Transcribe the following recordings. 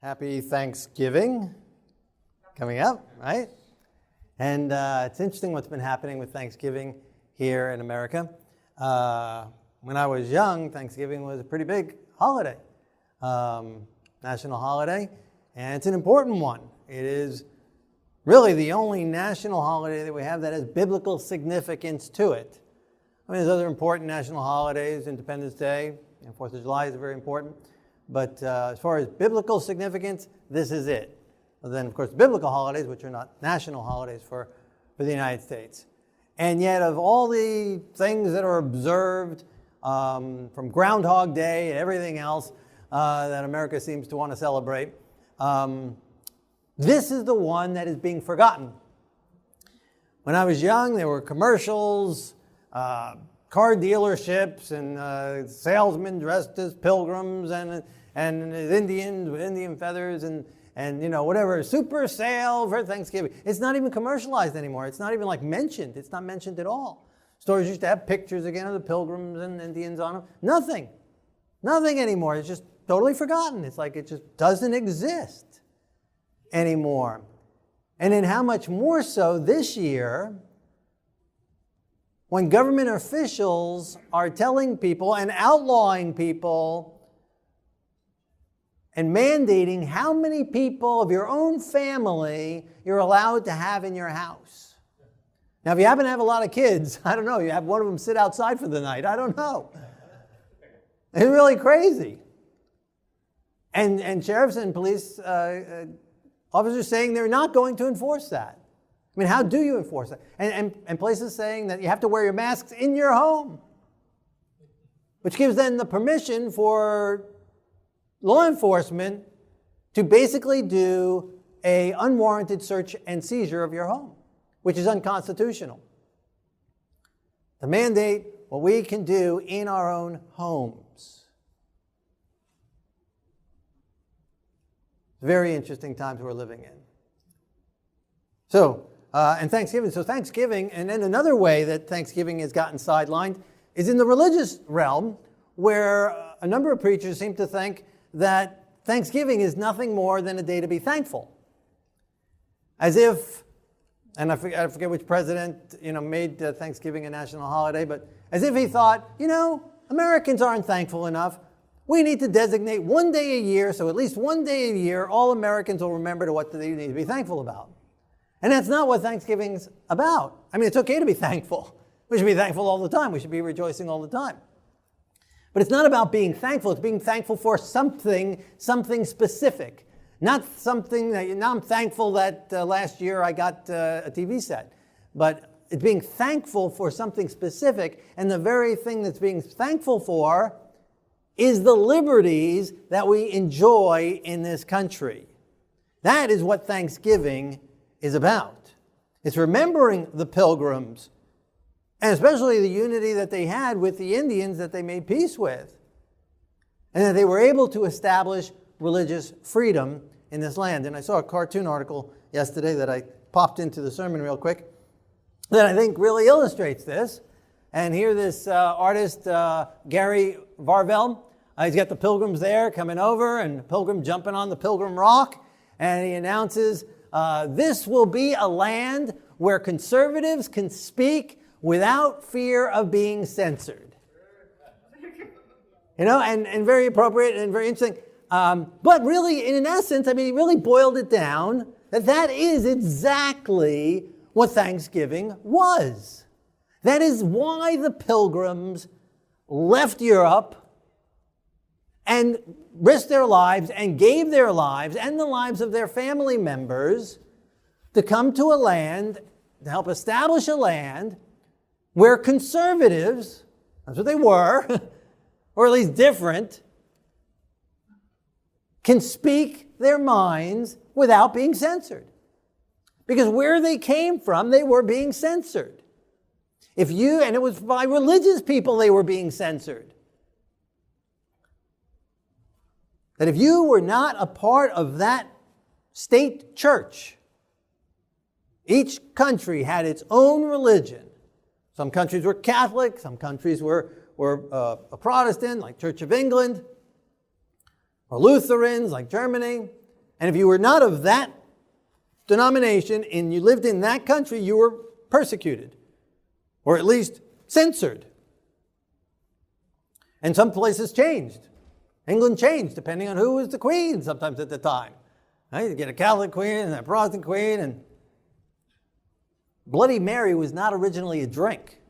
Happy Thanksgiving coming up, right? And it's interesting what's been happening with Thanksgiving here in America. When I was young, Thanksgiving was a pretty big holiday, national holiday, and it's an important one. It is really the only national holiday that we have that has biblical significance to it. I mean, there's other important national holidays, Independence Day, and 4th of July is very important. But as far as biblical significance, this is it. Well, then, of course, biblical holidays, which are not national holidays for the United States. And yet, of all the things that are observed from Groundhog Day and everything else that America seems to want to celebrate, this is the one that is being forgotten. When I was young, there were commercials, car dealerships, and salesmen dressed as pilgrims and as Indians with Indian feathers and you know, whatever, super sale for Thanksgiving. It's not even commercialized anymore. It's not even like mentioned. It's not mentioned at all. Stores used to have pictures again of the pilgrims and Indians on them. Nothing. Nothing anymore. It's just totally forgotten. It's like it just doesn't exist anymore. And then how much more so this year, when government officials are telling people and outlawing people and mandating how many people of your own family you're allowed to have in your house. Now, if you happen to have a lot of kids, I don't know, you have one of them sit outside for the night. I don't know. It's really crazy. And sheriffs and police officers saying they're not going to enforce that. I mean, how do you enforce that? And places saying that you have to wear your masks in your home, which gives then the permission for law enforcement to basically do an unwarranted search and seizure of your home, which is unconstitutional. To mandate what we can do in our own homes. Very interesting times we're living in. So, and Thanksgiving. So Thanksgiving, and then another way that Thanksgiving has gotten sidelined is in the religious realm, where a number of preachers seem to think that Thanksgiving is nothing more than a day to be thankful. As if, and I forget which president, made Thanksgiving a national holiday, but as if he thought, Americans aren't thankful enough. We need to designate one day a year, so at least one day a year, all Americans will remember what they need to be thankful about. And that's not what Thanksgiving's about. I mean, it's okay to be thankful. We should be thankful all the time. We should be rejoicing all the time. But it's not about being thankful. It's being thankful for something specific. Not something that, now I'm thankful that last year I got a TV set. But it's being thankful for something specific. And the very thing that's being thankful for is the liberties that we enjoy in this country. That is what Thanksgiving is about. It's remembering the pilgrims, and especially the unity that they had with the Indians that they made peace with, and that they were able to establish religious freedom in this land. And I saw a cartoon article yesterday that I popped into the sermon real quick that I think really illustrates this. And here this artist, Gary Varvel, he's got the pilgrims there coming over, and the pilgrim jumping on the pilgrim rock, and he announces, this will be a land where conservatives can speak without fear of being censored. And very appropriate and very interesting. But really, in essence, he really boiled it down that is exactly what Thanksgiving was. That is why the pilgrims left Europe and risked their lives and gave their lives and the lives of their family members to come to a land, to help establish a land where conservatives, that's what they were, or at least different, can speak their minds without being censored. Because where they came from, they were being censored. And it was by religious people they were being censored. That if you were not a part of that state church, each country had its own religion. Some countries were Catholic, some countries were Protestant, like Church of England, or Lutherans, like Germany. And if you were not of that denomination and you lived in that country, you were persecuted, or at least censored. And some places changed. England changed depending on who was the queen sometimes at the time. Right? You get a Catholic queen and a Protestant queen, and Bloody Mary was not originally a drink.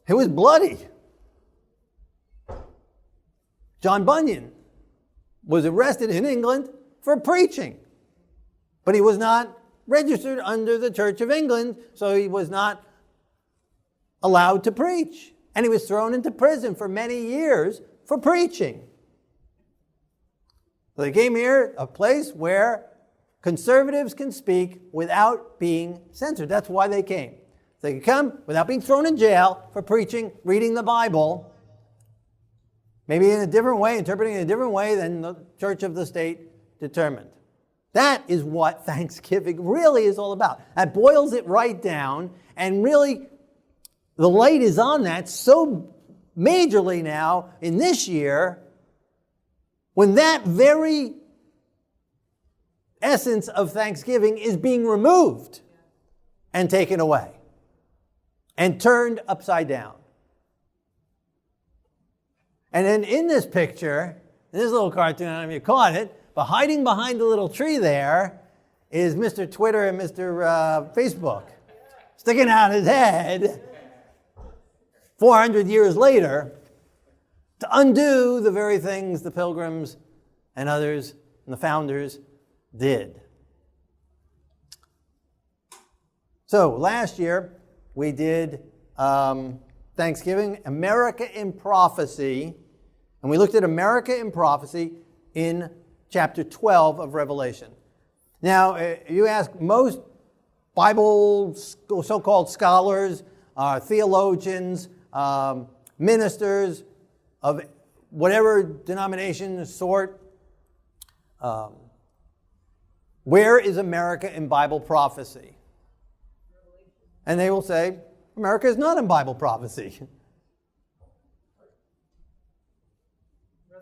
It was bloody. John Bunyan was arrested in England for preaching, but he was not registered under the Church of England, so he was not allowed to preach. And he was thrown into prison for many years for preaching. So they came here, a place where conservatives can speak without being censored. That's why they came. They could come without being thrown in jail for preaching, reading the Bible, maybe in a different way, interpreting it in a different way than the church of the state determined. That is what Thanksgiving really is all about. That boils it right down, and really the light is on that so majorly now in this year, when that very essence of Thanksgiving is being removed and taken away and turned upside down. And then in this picture, this little cartoon, I don't know if you caught it, but hiding behind the little tree there is Mr. Twitter and Mr. Facebook, sticking out his head 400 years later to undo the very things the Pilgrims and others and the founders did. So last year we did Thanksgiving, America in Prophecy, and we looked at America in Prophecy in chapter 12 of Revelation. Now, you ask most Bible so-called scholars, theologians, ministers of whatever denomination, sort, where is America in Bible prophecy? And they will say, America is not in Bible prophecy.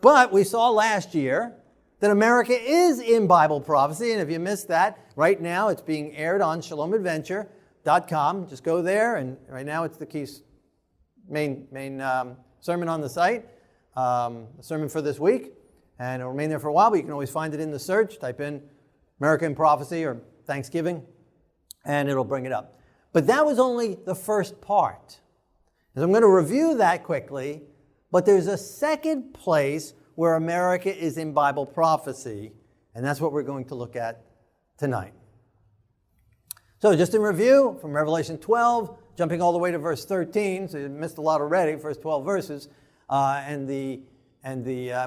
But we saw last year that America is in Bible prophecy, and if you missed that, right now it's being aired on shalomadventure.com. Just go there, and right now it's the main sermon on the site, the sermon for this week, and it'll remain there for a while, but you can always find it in the search. Type in America in Prophecy or Thanksgiving, and it'll bring it up. But that was only the first part. And I'm going to review that quickly, but there's a second place where America is in Bible prophecy, and that's what we're going to look at tonight. So just in review, from Revelation 12, jumping all the way to verse 13, so you missed a lot already, first 12 verses, I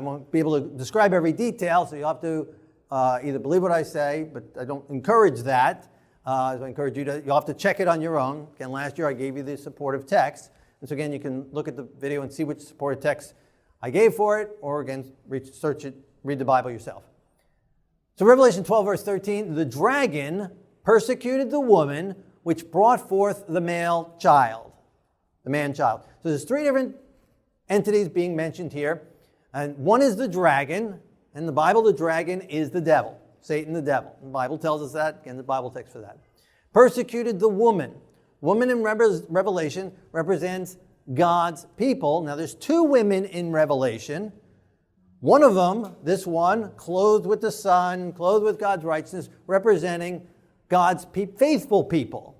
won't be able to describe every detail, so you'll have to either believe what I say, but I don't encourage that. I encourage you'll have to check it on your own. Again, last year I gave you the supportive text, and so again, you can look at the video and see which supportive text I gave for it, or again, search it, read the Bible yourself. So Revelation 12, verse 13, the dragon persecuted the woman which brought forth the male child, the man-child. So there's three different entities being mentioned here, and one is the dragon. In the Bible, the dragon is the devil, Satan the devil. The Bible tells us that, again, the Bible text for that. Persecuted the woman. Woman in Revelation represents God's people. Now, there's two women in Revelation. One of them, this one, clothed with the sun, clothed with God's righteousness, representing God's faithful people.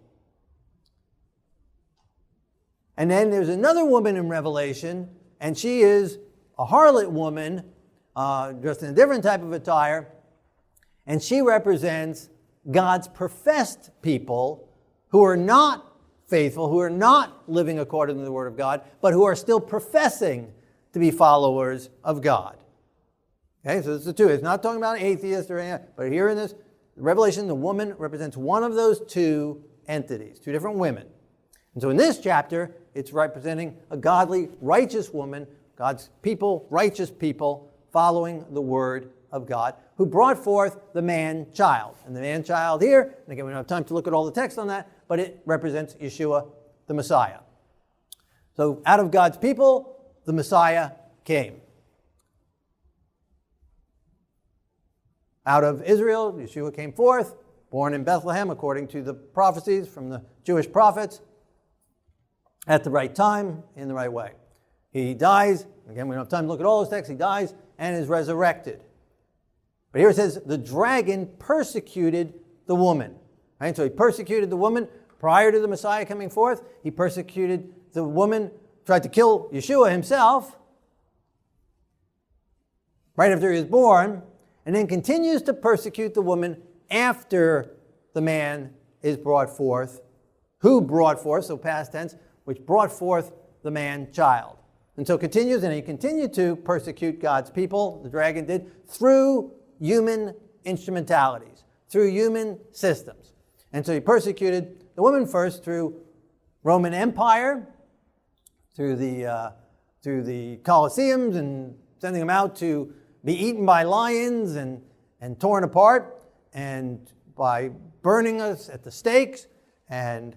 And then there's another woman in Revelation, and she is a harlot woman, dressed in a different type of attire, and she represents God's professed people who are not faithful, who are not living according to the Word of God, but who are still professing to be followers of God. Okay, so it's the two. It's not talking about atheists or anything, but here in this Revelation, the woman represents one of those two entities, two different women. And so in this chapter, it's representing a godly, righteous woman, God's people, righteous people, following the Word of God, who brought forth the man-child. And the man-child here, and again, we don't have time to look at all the text on that, but it represents Yeshua, the Messiah. So out of God's people, the Messiah came. Out of Israel, Yeshua came forth, born in Bethlehem according to the prophecies from the Jewish prophets, at the right time, in the right way. He dies, again, we don't have time to look at all those texts, he dies and is resurrected. But here it says, the dragon persecuted the woman. Right? So he persecuted the woman prior to the Messiah coming forth. He persecuted the woman, tried to kill Yeshua himself right after he was born, and then continues to persecute the woman after the man is brought forth, who brought forth, so past tense, which brought forth the man-child. And so continues, and he continued to persecute God's people, the dragon did, through human instrumentalities, through human systems. And so he persecuted the woman first through Roman Empire, through the Colosseums, and sending them out to be eaten by lions and torn apart, and by burning us at the stakes, and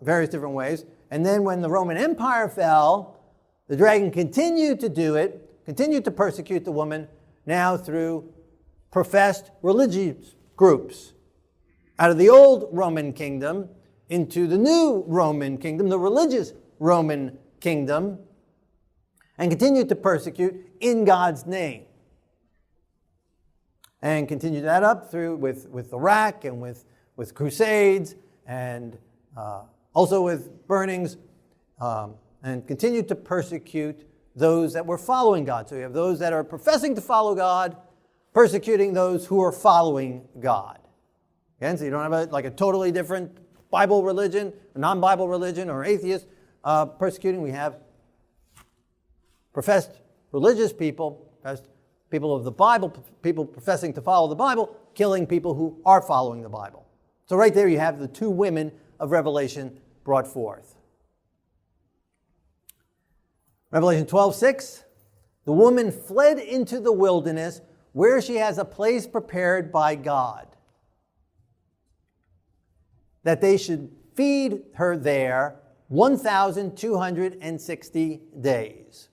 various different ways. And then when the Roman Empire fell, the dragon continued to do it, continued to persecute the woman, now through professed religious groups. Out of the old Roman kingdom into the new Roman kingdom, the religious Roman kingdom, and continued to persecute in God's name. And continued that up through with Iraq and with crusades, and also with burnings, and continued to persecute those that were following God. So you have those that are professing to follow God, persecuting those who are following God. Again, so you don't have a totally different Bible religion, non-Bible religion, or atheist persecuting. We have professed religious people, professed people of the Bible, people professing to follow the Bible, killing people who are following the Bible. So right there you have the two women of Revelation brought forth. Revelation 12:6, the woman fled into the wilderness where she has a place prepared by God, that they should feed her there 1,260 days.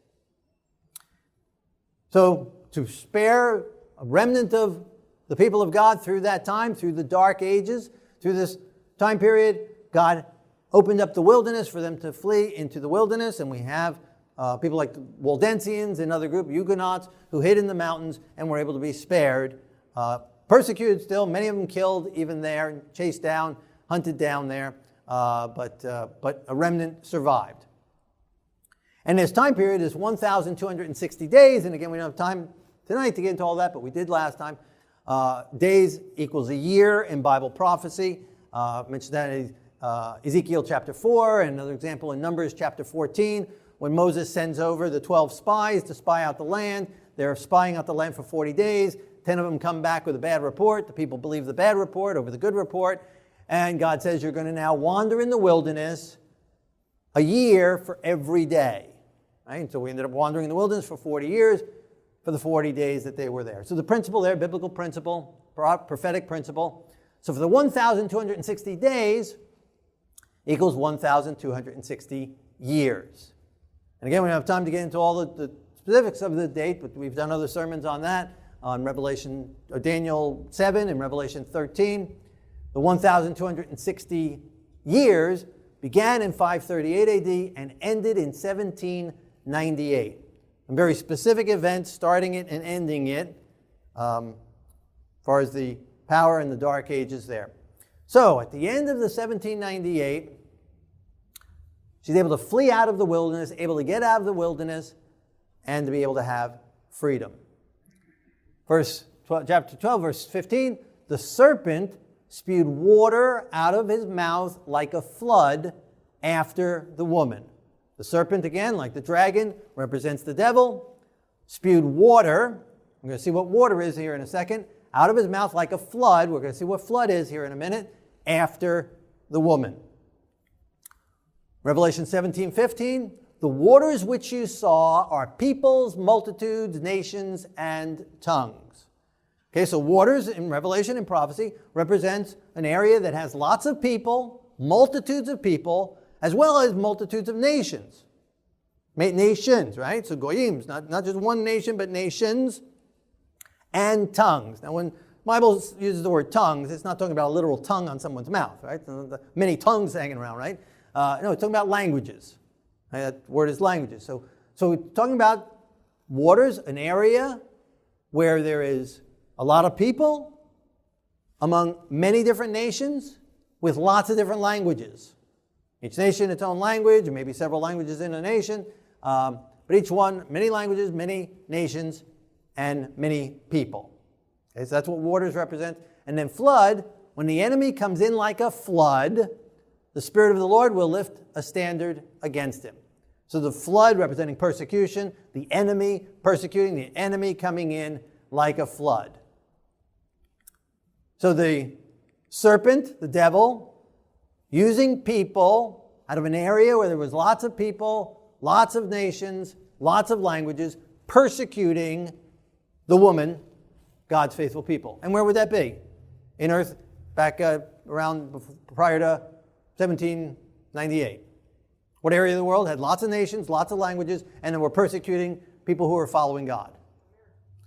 So to spare a remnant of the people of God through that time, through the dark ages, through this time period, God opened up the wilderness for them to flee into the wilderness, and we have people like the Waldensians, another group, Huguenots, who hid in the mountains and were able to be spared. Persecuted still, many of them killed even there, chased down, hunted down there, but a remnant survived. And this time period is 1,260 days, and again, we don't have time tonight to get into all that, but we did last time. Days equals a year in Bible prophecy. Mentioned that in Ezekiel chapter 4, and another example in Numbers chapter 14, when Moses sends over the 12 spies to spy out the land. They're spying out the land for 40 days. 10 of them come back with a bad report. The people believe the bad report over the good report. And God says, you're going to now wander in the wilderness a year for every day. Right? So we ended up wandering in the wilderness for 40 years for the 40 days that they were there. So the principle there, biblical principle, prophetic principle. So for the 1,260 days equals 1,260 years. And again, we don't have time to get into all the specifics of the date, but we've done other sermons on that, on Revelation, or Daniel 7 and Revelation 13. The 1,260 years began in 538 AD and ended in 1798. Some very specific events starting it and ending it, as far as the power in the dark ages there. So at the end of the 1798, she's able to flee out of the wilderness, able to get out of the wilderness, and to be able to have freedom. Chapter 12, verse 15, the serpent spewed water out of his mouth like a flood after the woman. The serpent, again, like the dragon, represents the devil, spewed water. We're going to see what water is here in a second. Out of his mouth like a flood. We're going to see what flood is here in a minute. After the woman. Revelation 17:15, the waters which you saw are peoples, multitudes, nations, and tongues. Okay, so waters in Revelation and prophecy represents an area that has lots of people, multitudes of people, as well as multitudes of nations. Nations, right? So goyim, not just one nation, but nations. and tongues. Now, when the Bible uses the word tongues, it's not talking about a literal tongue on someone's mouth, right? The many tongues hanging around, right? No, it's talking about languages. Right? That word is languages. So we're talking about waters, an area where there is a lot of people among many different nations with lots of different languages. Each nation its own language, or maybe several languages in a nation, but each one, many languages, many nations, and many people. Okay, so that's what waters represent. And then flood, when the enemy comes in like a flood, the Spirit of the Lord will lift a standard against him. So the flood representing persecution, the enemy persecuting, the enemy coming in like a flood. So the serpent, the devil, using people out of an area where there was lots of people, lots of nations, lots of languages, persecuting the woman, God's faithful people. And where would that be? In earth, back around prior to 1798. What area of the world had lots of nations, lots of languages, and they were persecuting people who were following God?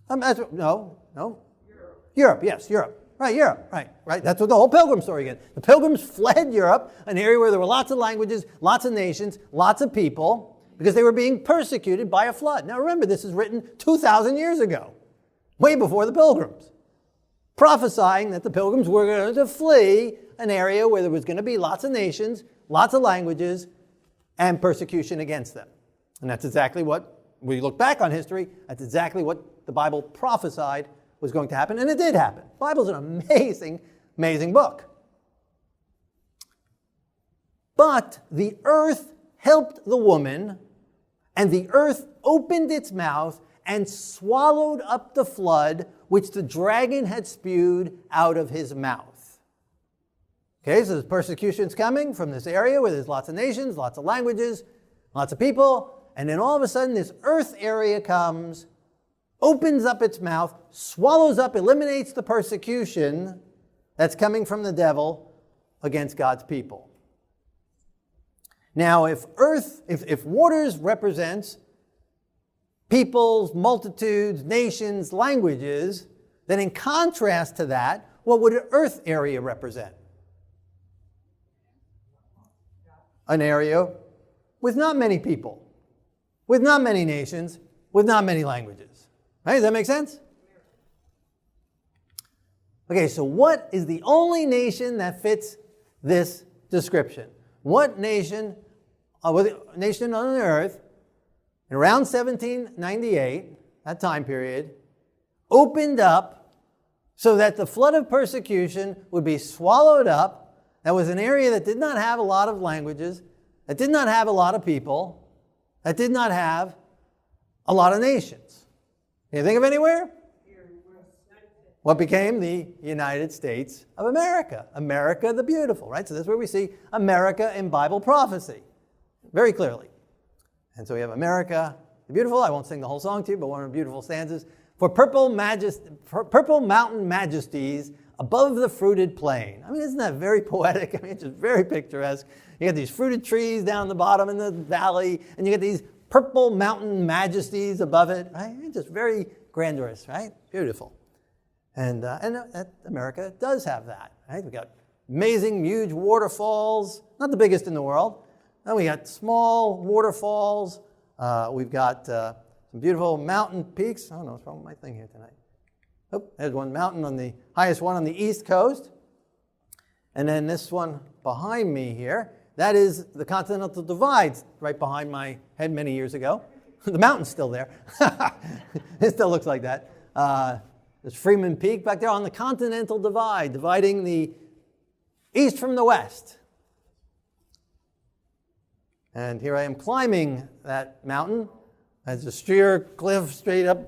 No. Europe, yes, Europe. Right, Europe, right. That's what the whole Pilgrim story again. The Pilgrims fled Europe, an area where there were lots of languages, lots of nations, lots of people, because they were being persecuted by a flood. Now remember, this is written 2,000 years ago, way before the Pilgrims, prophesying that the Pilgrims were going to flee an area where there was going to be lots of nations, lots of languages, and persecution against them. And that's exactly what, when you look back on history, that's exactly what the Bible prophesied was going to happen, and it did happen. The Bible's an amazing, amazing book. But the earth helped the woman, and the earth opened its mouth and swallowed up the flood which the dragon had spewed out of his mouth. Okay, so there's persecution's coming from this area where there's lots of nations, lots of languages, lots of people, and then all of a sudden this earth area comes, opens up its mouth, swallows up, eliminates the persecution that's coming from the devil against God's people. Now, if waters represents peoples, multitudes, nations, languages, then in contrast to that, what would an earth area represent? An area with not many people, with not many nations, with not many languages. Right? Does that make sense? Okay, so what is the only nation that fits this description? What nation on the earth, in around 1798, that time period, opened up so that the flood of persecution would be swallowed up? That was an area that did not have a lot of languages, that did not have a lot of people, that did not have a lot of nations. Can you think of anywhere? What became the United States of America. America the beautiful, right? So that's where we see America in Bible prophecy, very clearly. And so we have America the beautiful. I won't sing the whole song to you, but one of the beautiful stanzas. For purple mountain majesties above the fruited plain. I mean, isn't that very poetic? I mean, it's just very picturesque. You got these fruited trees down the bottom in the valley, and you get these purple mountain majesties above it, right? It's just very grandiose, right? Beautiful. And America does have that, right? We've got amazing, huge waterfalls, not the biggest in the world. Then we got small waterfalls. We've got some beautiful mountain peaks. I don't know what's wrong with my thing here tonight. Oh, there's one mountain on the highest one on the east coast. And then this one behind me here, that is the Continental Divide right behind my head many years ago. The mountain's still there. It still looks like that. There's Freeman Peak back there on the Continental Divide, dividing the east from the west. And here I am climbing that mountain. There's a sheer cliff straight up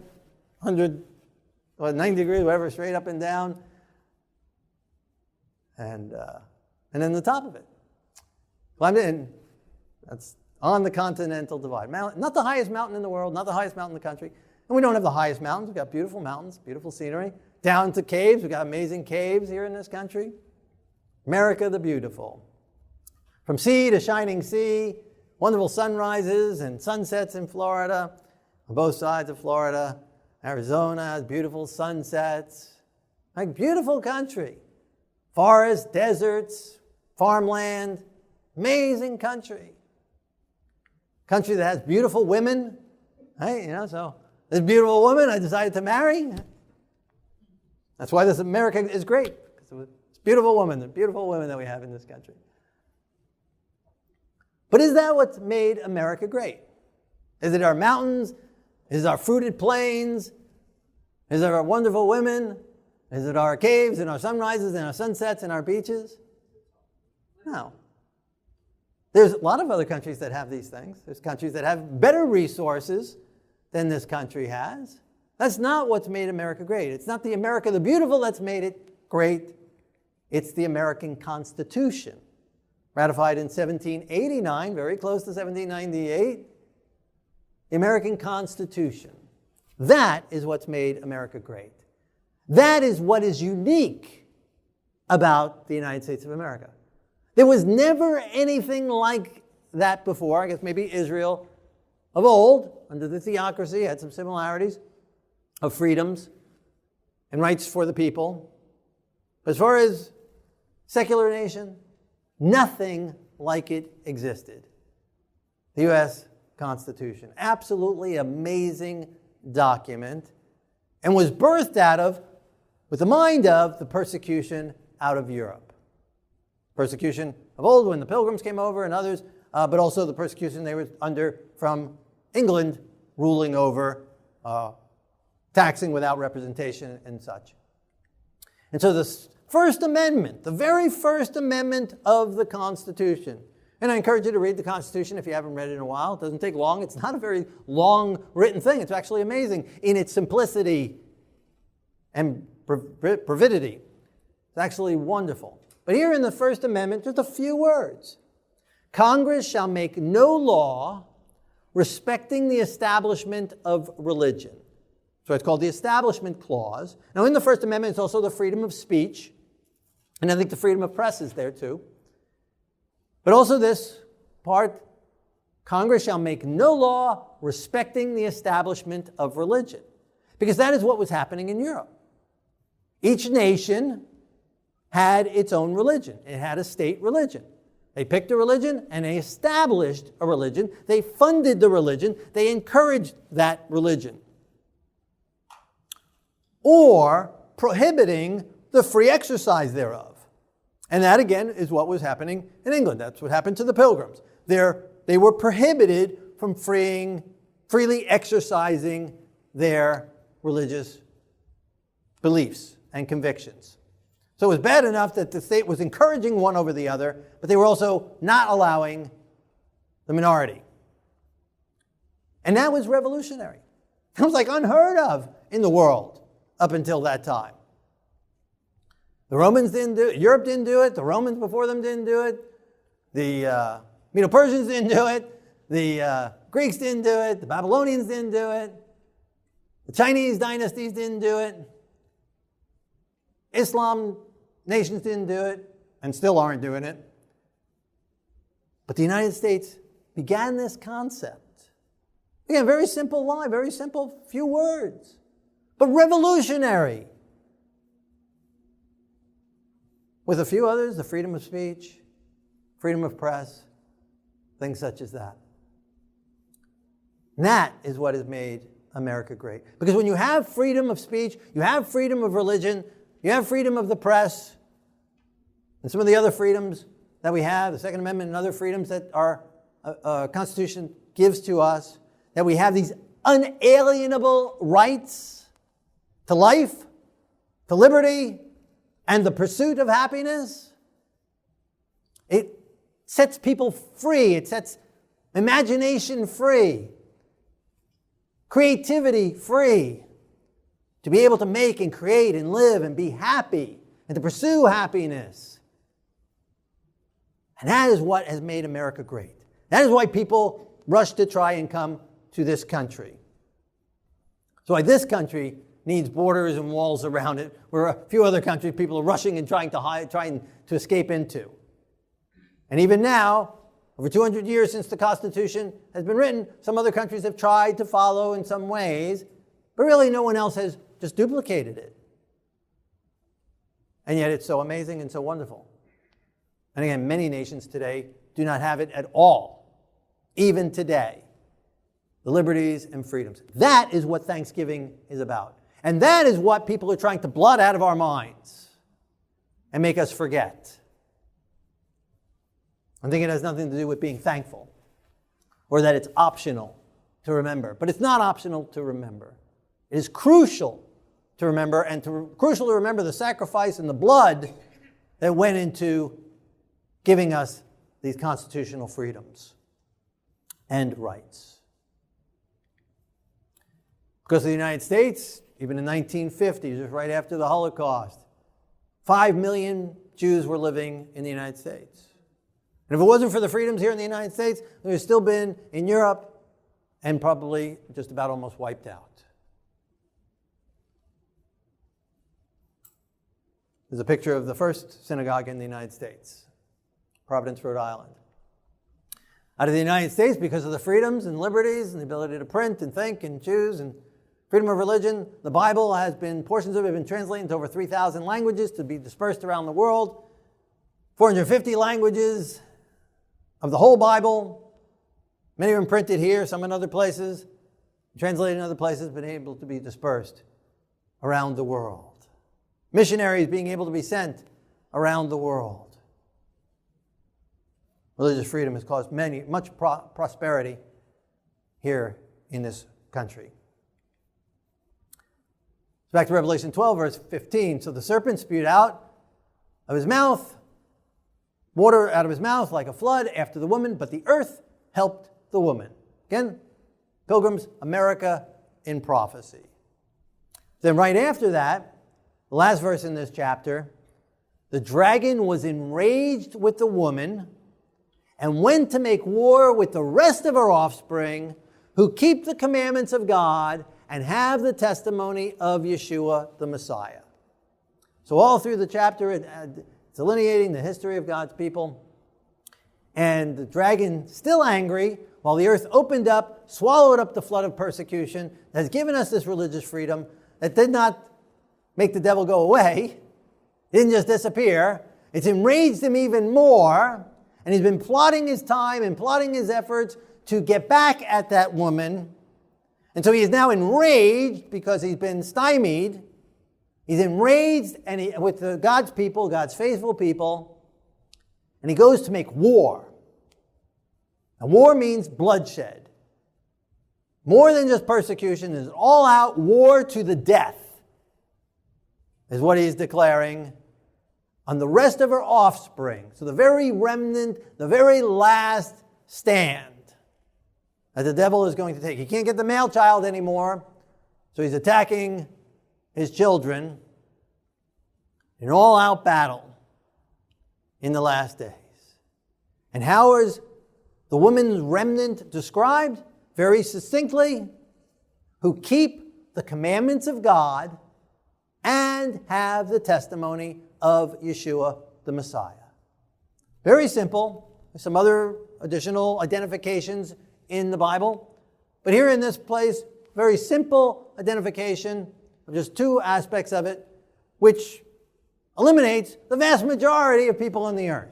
90 degrees, whatever, straight up and down. And then the top of it. Climbed in. That's on the Continental Divide. Not the highest mountain in the world, not the highest mountain in the country. And we don't have the highest mountains. We've got beautiful mountains, beautiful scenery. Down to caves. We've got amazing caves here in this country. America the beautiful. From sea to shining sea, wonderful sunrises and sunsets in Florida, on both sides of Florida. Arizona has beautiful sunsets. Like, beautiful country. Forests, deserts, farmland. Amazing country. Country that has beautiful women. Right? So this beautiful woman I decided to marry. That's why this America is great. It's beautiful women, the beautiful women that we have in this country. But is that what's made America great? Is it our mountains? Is it our fruited plains? Is it our wonderful women? Is it our caves and our sunrises and our sunsets and our beaches? No. There's a lot of other countries that have these things. There's countries that have better resources than this country has. That's not what's made America great. It's not the America the Beautiful that's made it great. It's the American Constitution, ratified in 1789, very close to 1798. The American Constitution. That is what's made America great. That is what is unique about the United States of America. There was never anything like that before. I guess maybe Israel of old, under the theocracy, had some similarities of freedoms and rights for the people. But as far as secular nation, nothing like it existed. The U.S. Constitution, absolutely amazing document, and was birthed out of, with the mind of, the persecution out of Europe. Persecution of old when the Pilgrims came over and others, but also the persecution they were under from England ruling over, taxing without representation and such. And so the First Amendment, the very First Amendment of the Constitution. And I encourage you to read the Constitution if you haven't read it in a while. It doesn't take long. It's not a very long written thing. It's actually amazing in its simplicity and brevidity. It's actually wonderful. But here in the First Amendment, just a few words. Congress shall make no law respecting the establishment of religion. So it's called the Establishment Clause. Now in the First Amendment, it's also the freedom of speech. And I think the freedom of press is there too. But also this part, Congress shall make no law respecting the establishment of religion. Because that is what was happening in Europe. Each nation had its own religion. It had a state religion. They picked a religion and they established a religion. They funded the religion. They encouraged that religion. Or prohibiting the free exercise thereof. And that, again, is what was happening in England. That's what happened to the Pilgrims. They were prohibited from freely exercising their religious beliefs and convictions. So it was bad enough that the state was encouraging one over the other, but they were also not allowing the minority. And that was revolutionary. It was like unheard of in the world up until that time. The Romans didn't do it. Europe didn't do it. The Romans before them didn't do it. The Medo-Persians didn't do it. The Greeks didn't do it. The Babylonians didn't do it. The Chinese dynasties didn't do it. Islam nations didn't do it and still aren't doing it. But the United States began this concept. Again, very simple line, very simple few words, but revolutionary. With a few others, the freedom of speech, freedom of press, things such as that. And that is what has made America great. Because when you have freedom of speech, you have freedom of religion, you have freedom of the press, and some of the other freedoms that we have, the Second Amendment and other freedoms that our Constitution gives to us, that we have these unalienable rights to life, to liberty, and the pursuit of happiness. It sets people free. It sets imagination free, creativity free, to be able to make and create and live and be happy and to pursue happiness. And that is what has made America great. That is why people rush to try and come to this country. So why this country needs borders and walls around it, where a few other countries people are rushing and trying to hide, trying to escape into. And even now, over 200 years since the Constitution has been written, some other countries have tried to follow in some ways, But really, no one else has just duplicated it. And yet it's so amazing and so wonderful. And again, many nations today do not have it at all, even today. The liberties and freedoms. That is what Thanksgiving is about. And that is what people are trying to blot out of our minds and make us forget. I think it has nothing to do with being thankful or that it's optional to remember. But it's not optional to remember. It is crucial to remember, and crucial to remember the sacrifice and the blood that went into giving us these constitutional freedoms and rights. Because of the United States, even in 1950, just right after the Holocaust, 5 million Jews were living in the United States. And if it wasn't for the freedoms here in the United States, we would have still been in Europe and probably just about almost wiped out. There's a picture of the first synagogue in the United States, Providence, Rhode Island. Out of the United States, because of the freedoms and liberties and the ability to print and think and choose and freedom of religion, the Bible has been, portions of it have been translated into over 3,000 languages to be dispersed around the world. 450 languages of the whole Bible, many of them printed here, some in other places, translated in other places, been able to be dispersed around the world. Missionaries being able to be sent around the world. Religious freedom has caused much prosperity here in this country. Back to Revelation 12, verse 15. So the serpent spewed out of his mouth, water out of his mouth like a flood after the woman, but the earth helped the woman. Again, Pilgrim's America in prophecy. Then right after that, the last verse in this chapter, the dragon was enraged with the woman and went to make war with the rest of her offspring who keep the commandments of God and have the testimony of Yeshua the Messiah. So all through the chapter, it's delineating the history of God's people. And the dragon, still angry, while the earth opened up, swallowed up the flood of persecution, has given us this religious freedom that did not make the devil go away. It didn't just disappear. It's enraged him even more. And he's been plotting his time and plotting his efforts to get back at that woman. And so he is now enraged because he's been stymied. He's enraged with God's people, God's faithful people. And he goes to make war. And war means bloodshed. More than just persecution. There's an all-out war to the death, is what he's declaring on the rest of her offspring. So the very remnant, the very last stand that the devil is going to take. He can't get the male child anymore, so he's attacking his children in an all-out battle in the last days. And how is the woman's remnant described? Very succinctly, who keep the commandments of God and have the testimony of Yeshua the Messiah. Very simple. There's some other additional identifications in the Bible. But here in this place, very simple identification of just two aspects of it, which eliminates the vast majority of people on the earth.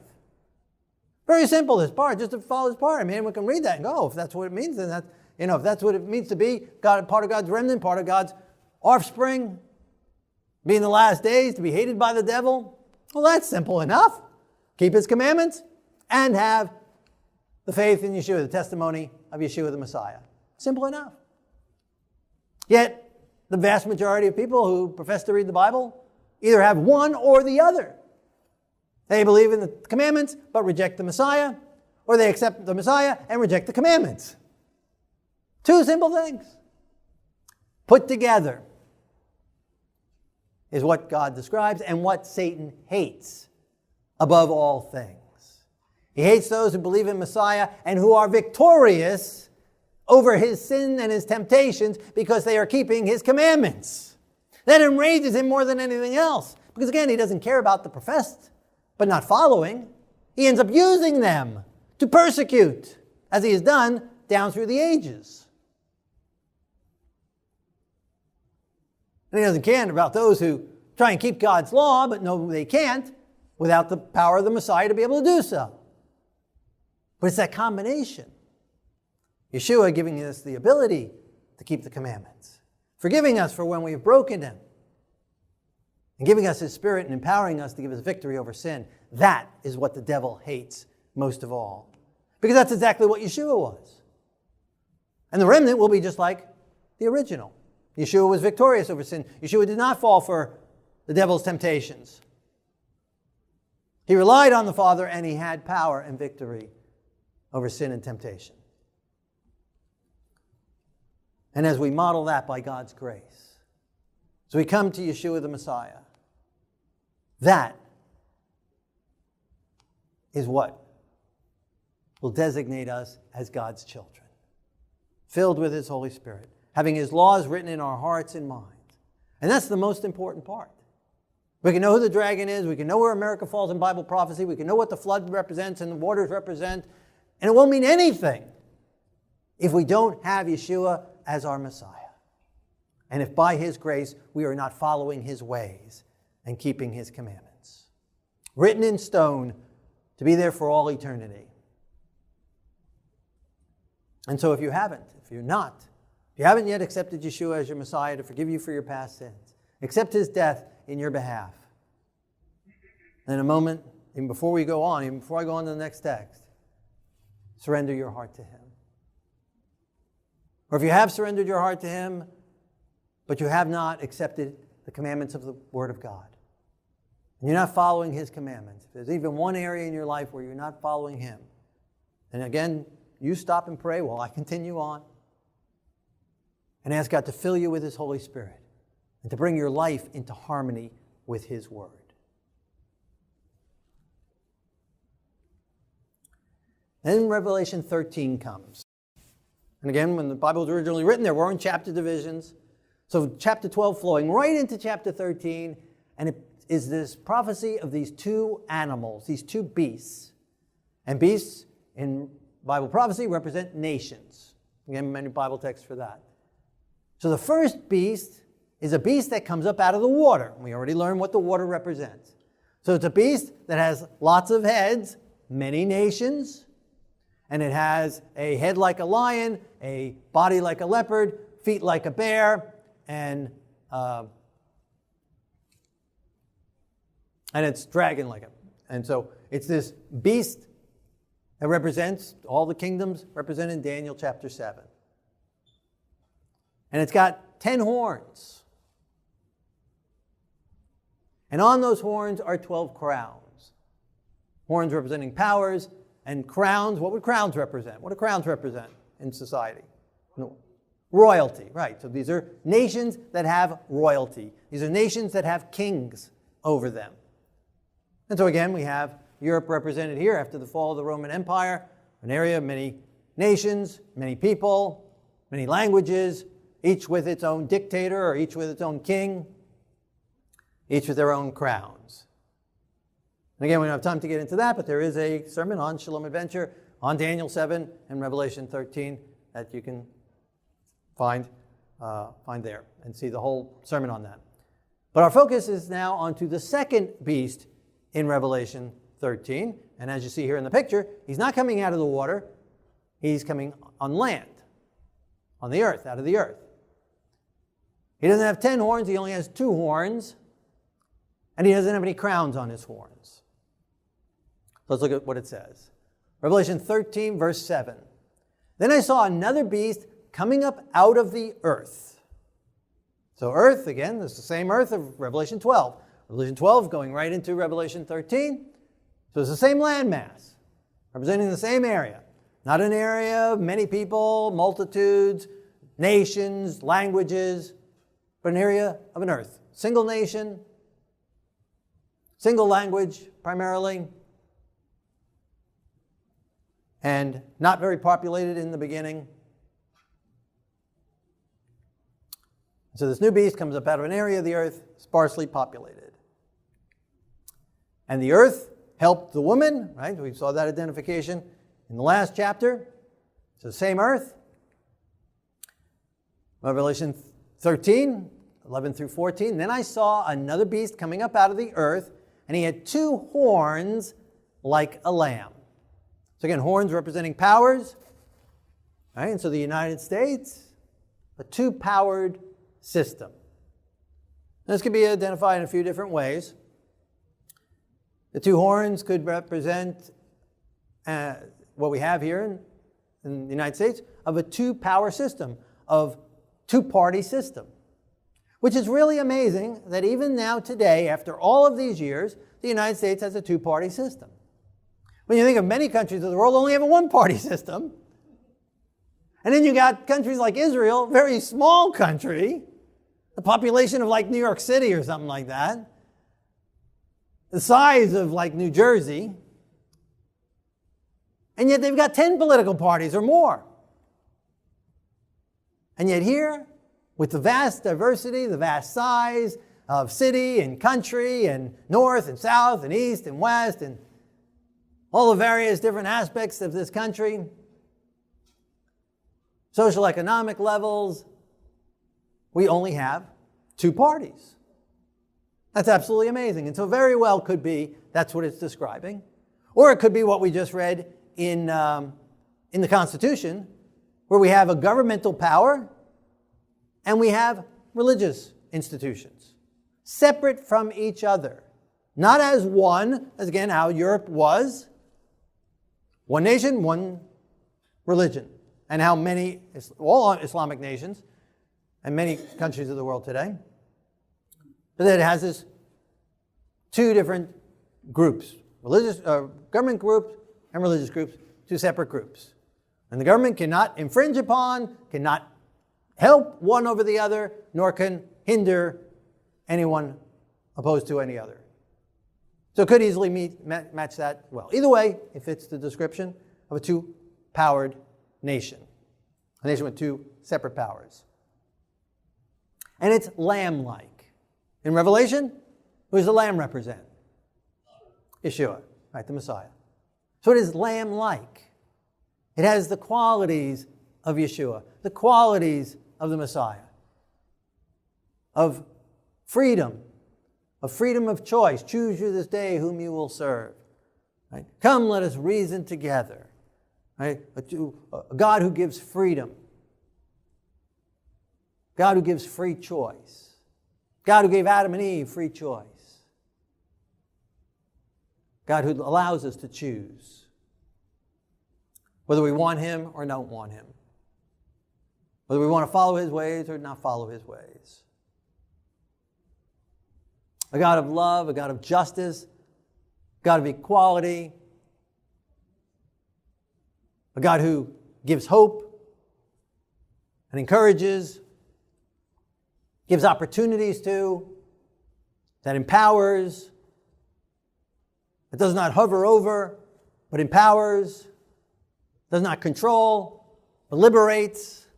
Very simple, this part, just to follow this part. I mean, we can read that and go, oh, if that's what it means, then that's, if that's what it means to be God, part of God's remnant, part of God's offspring, be in the last days, to be hated by the devil, well, that's simple enough. Keep his commandments and have the faith in Yeshua, the testimony of Yeshua the Messiah. Simple enough. Yet, the vast majority of people who profess to read the Bible either have one or the other. They believe in the commandments but reject the Messiah, or they accept the Messiah and reject the commandments. Two simple things. Put together is what God describes and what Satan hates above all things. He hates those who believe in Messiah and who are victorious over his sin and his temptations because they are keeping his commandments. That enrages him more than anything else. Because again, he doesn't care about the professed, but not following. He ends up using them to persecute, as he has done down through the ages. And he doesn't care about those who try and keep God's law, but know they can't without the power of the Messiah to be able to do so. But it's that combination. Yeshua giving us the ability to keep the commandments, forgiving us for when we've broken them, and giving us His Spirit and empowering us to give us victory over sin. That is what the devil hates most of all. Because that's exactly what Yeshua was. And the remnant will be just like the original. Yeshua was victorious over sin. Yeshua did not fall for the devil's temptations. He relied on the Father, and He had power and victory over sin and temptation. And as we model that by God's grace, as we come to Yeshua the Messiah, that is what will designate us as God's children, filled with His Holy Spirit, having His laws written in our hearts and minds. And that's the most important part. We can know who the dragon is. We can know where America falls in Bible prophecy. We can know what the flood represents and the waters represent. And it won't mean anything if we don't have Yeshua as our Messiah. And if by His grace we are not following His ways and keeping His commandments. Written in stone to be there for all eternity. And so if you haven't yet accepted Yeshua as your Messiah to forgive you for your past sins, accept His death in your behalf. In a moment, even before I go on to the next text, surrender your heart to Him. Or if you have surrendered your heart to Him, but you have not accepted the commandments of the Word of God, and you're not following His commandments, if there's even one area in your life where you're not following Him, then again, you stop and pray while I continue on, and ask God to fill you with His Holy Spirit and to bring your life into harmony with His Word. Then Revelation 13 comes. And again, when the Bible was originally written, there weren't chapter divisions. So chapter 12 flowing right into chapter 13, and it is this prophecy of these two animals, these two beasts. And beasts in Bible prophecy represent nations. Again, many Bible texts for that. So the first beast is a beast that comes up out of the water. We already learned what the water represents. So it's a beast that has lots of heads, many nations, and it has a head like a lion, a body like a leopard, feet like a bear, and it's dragon like it. And so it's this beast that represents all the kingdoms represented in Daniel chapter 7. And it's got 10 horns. And on those horns are 12 crowns. Horns representing powers, and crowns, what would crowns represent? What do crowns represent in society? No. Royalty, right. So these are nations that have royalty. These are nations that have kings over them. And so again, we have Europe represented here after the fall of the Roman Empire, an area of many nations, many people, many languages, each with its own dictator or each with its own king, each with their own crowns. And again, we don't have time to get into that, but there is a sermon on Shalom Adventure on Daniel 7 and Revelation 13 that you can find there and see the whole sermon on that. But our focus is now onto the second beast in Revelation 13. And as you see here in the picture, he's not coming out of the water. He's coming on land, on the earth, out of the earth. He doesn't have 10 horns. He only has 2 horns. And he doesn't have any crowns on his horns. Let's look at what it says. Revelation 13, verse 7. Then I saw another beast coming up out of the earth. So earth, again, this is the same earth of Revelation 12. Revelation 12 going right into Revelation 13. So it's the same landmass, representing the same area. Not an area of many people, multitudes, nations, languages, but an area of an earth. Single nation, single language primarily, and not very populated in the beginning. So this new beast comes up out of an area of the earth sparsely populated. And the earth helped the woman, right? We saw that identification in the last chapter. It's the same earth. Revelation 13, 11 through 14. Then I saw another beast coming up out of the earth, and he had 2 horns like a lamb. So again, horns representing powers. Right? And so the United States, a 2-powered system. This can be identified in a few different ways. The 2 horns could represent what we have here in the United States of a 2-power system, of 2-party system. Which is really amazing that even now today, after all of these years, the United States has a 2-party system. When you think of many countries of the world, only have a 1-party system. And then you got countries like Israel, very small country, the population of like New York City or something like that, the size of like New Jersey, and yet they've got 10 political parties or more. And yet here, with the vast diversity, the vast size of city and country and north and south and east and west and all the various different aspects of this country, social economic levels, we only have 2 parties. That's absolutely amazing. And so very well could be that's what it's describing. Or it could be what we just read in the Constitution, where we have a governmental power and we have religious institutions, separate from each other. Not as one, as again how Europe was, one nation, one religion, and how many, all Islamic nations and many countries of the world today, but that it has this 2 different groups, religious, government groups and religious groups, 2 separate groups. And the government cannot infringe upon, cannot help one over the other, nor can hinder anyone opposed to any other. So it could easily match that well. Either way, it fits the description of a 2-powered nation. A nation with 2 separate powers. And it's lamb-like. In Revelation, who does the lamb represent? Yeshua, right, the Messiah. So it is lamb-like. It has the qualities of Yeshua, the qualities of the Messiah, of freedom of choice. Choose you this day whom you will serve. Right? Come, let us reason together. Right? A God who gives freedom. God who gives free choice. God who gave Adam and Eve free choice. God who allows us to choose whether we want Him or don't want Him. Whether we want to follow His ways or not follow His ways. A God of love, a God of justice, a God of equality, a God who gives hope and encourages, gives opportunities to, that empowers, that does not hover over, but empowers, does not control, but liberates.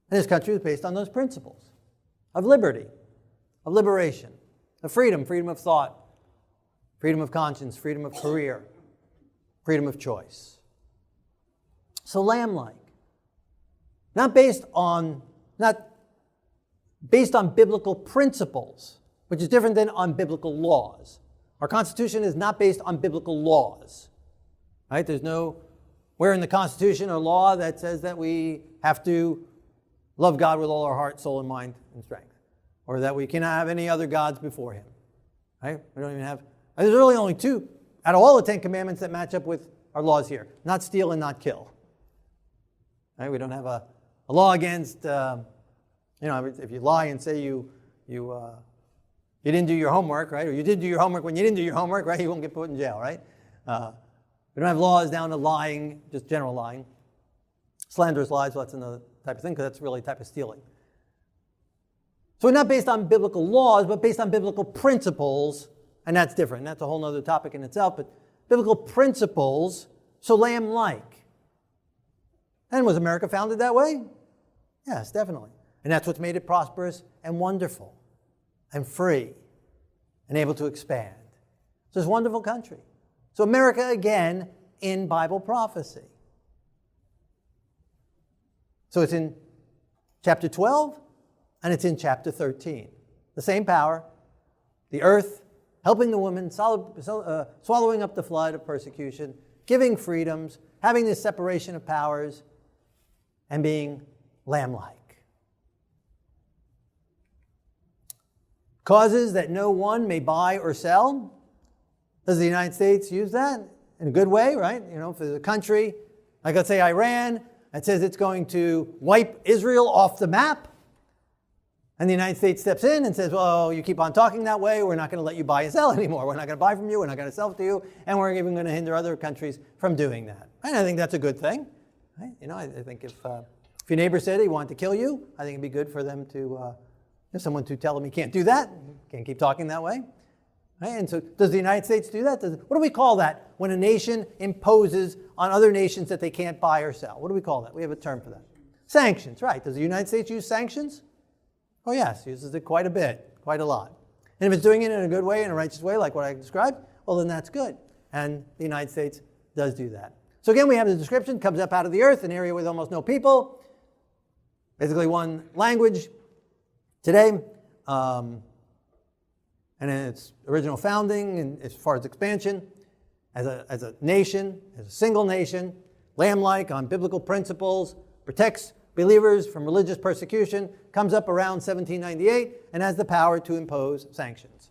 And this country is based on those principles of liberty, of liberation, of freedom, freedom of thought, freedom of conscience, freedom of career, freedom of choice. So lamb-like. Not based on biblical principles, which is different than on biblical laws. Our Constitution is not based on biblical laws. Right? There's nowhere in the Constitution or law that says that we have to love God with all our heart, soul, and mind and strength. Or that we cannot have any other gods before Him. Right? We don't even have... There's really only 2 out of all the 10 commandments that match up with our laws here. Not steal and not kill. Right? We don't have a law against... if you lie and say you didn't do your homework, right? Or you did do your homework when you didn't do your homework, right? You won't get put in jail, right? We don't have laws down to lying, just general lying. Slanderous lies, well, that's another type of thing, because that's really a type of stealing. So we're not based on biblical laws, but based on biblical principles, and that's different. That's a whole other topic in itself, but biblical principles, so lamb-like. And was America founded that way? Yes, definitely. And that's what's made it prosperous and wonderful and free and able to expand. So it's a wonderful country. So America, again, in Bible prophecy. So it's in chapter 12, and it's in chapter 13. The same power, the earth, helping the woman, swallowing up the flood of persecution, giving freedoms, having this separation of powers, and being lamb-like. Causes that no one may buy or sell. Does the United States use that in a good way, right? You know, for the country, like let's say Iran, that says it's going to wipe Israel off the map. And the United States steps in and says, well, you keep on talking that way, we're not going to let you buy and sell anymore. We're not going to buy from you, we're not going to sell to you, and we're even going to hinder other countries from doing that. And I think that's a good thing. Right? You know, I think if your neighbor said he wanted to kill you, I think it'd be good for them to, someone to tell him he can't do that, can't keep talking that way. Right? And so does the United States do that? What do we call that when a nation imposes on other nations that they can't buy or sell? What do we call that? We have a term for that. Sanctions, right. Does the United States use sanctions? Oh yes, uses it quite a bit, quite a lot. And if it's doing it in a good way, in a righteous way, like what I described, well then that's good. And the United States does do that. So again, we have the description, comes up out of the earth, an area with almost no people, basically one language today. And in its original founding, and as far as expansion, as a nation, as a single nation, lamb-like on biblical principles, protects believers from religious persecution, comes up around 1798, and has the power to impose sanctions.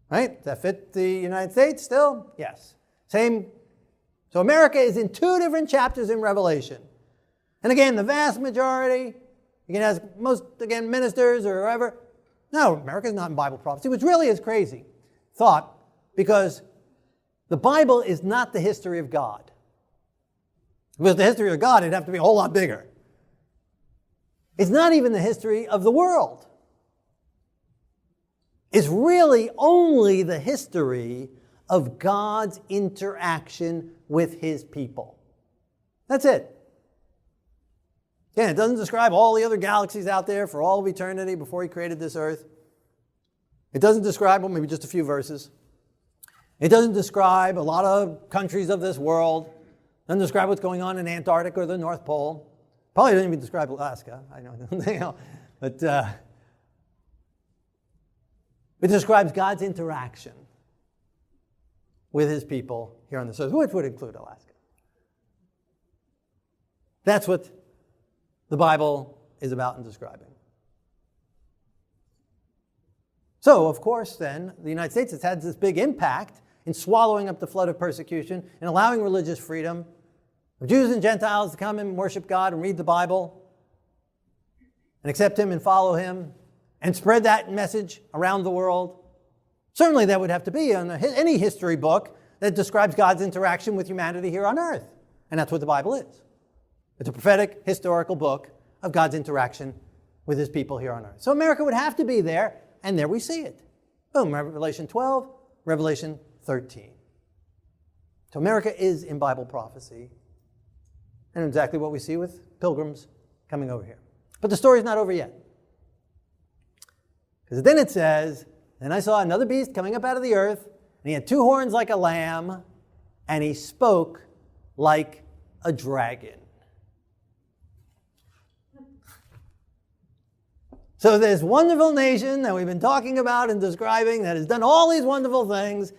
Right? Does that fit the United States still? Yes. Same. So America is in two different chapters in Revelation. And again, the vast majority, you can ask most, again, ministers or whoever, no, America's not in Bible prophecy, which really is crazy thought, because the Bible is not the history of God. If it was the history of God, it'd have to be a whole lot bigger. It's not even the history of the world. It's really only the history of God's interaction with his people. That's it. Again, it doesn't describe all the other galaxies out there for all of eternity before he created this earth. It doesn't describe, well, maybe just a few verses. It doesn't describe a lot of countries of this world. It doesn't describe what's going on in Antarctica or the North Pole. Probably doesn't even describe Alaska. I know, but it describes God's interaction with his people here on this earth, which would include Alaska. That's what the Bible is about and describing. So, of course, then, the United States has had this big impact in swallowing up the flood of persecution and allowing religious freedom for Jews and Gentiles to come and worship God and read the Bible and accept him and follow him and spread that message around the world. Certainly that would have to be in any history book that describes God's interaction with humanity here on earth. And that's what the Bible is. It's a prophetic, historical book of God's interaction with his people here on earth. So America would have to be there, and there we see it. Boom, Revelation 12, Revelation 13. So America is in Bible prophecy, and exactly what we see with pilgrims coming over here. But the story's not over yet. Because then it says, "Then I saw another beast coming up out of the earth, and he had two horns like a lamb, and he spoke like a dragon." So this wonderful nation that we've been talking about and describing that has done all these wonderful things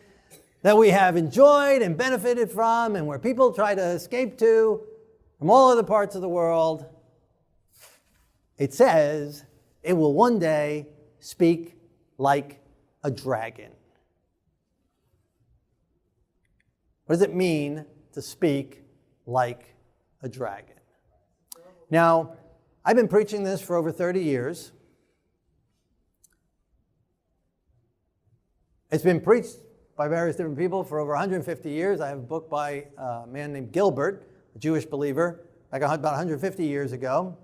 that we have enjoyed and benefited from, and where people try to escape to from all other parts of the world, it says it will one day speak like a dragon. What does it mean to speak like a dragon? Now, I've been preaching this for over 30 years. It's been preached by various different people for over 150 years. I have a book by a man named Gilbert, a Jewish believer, about 150 years ago.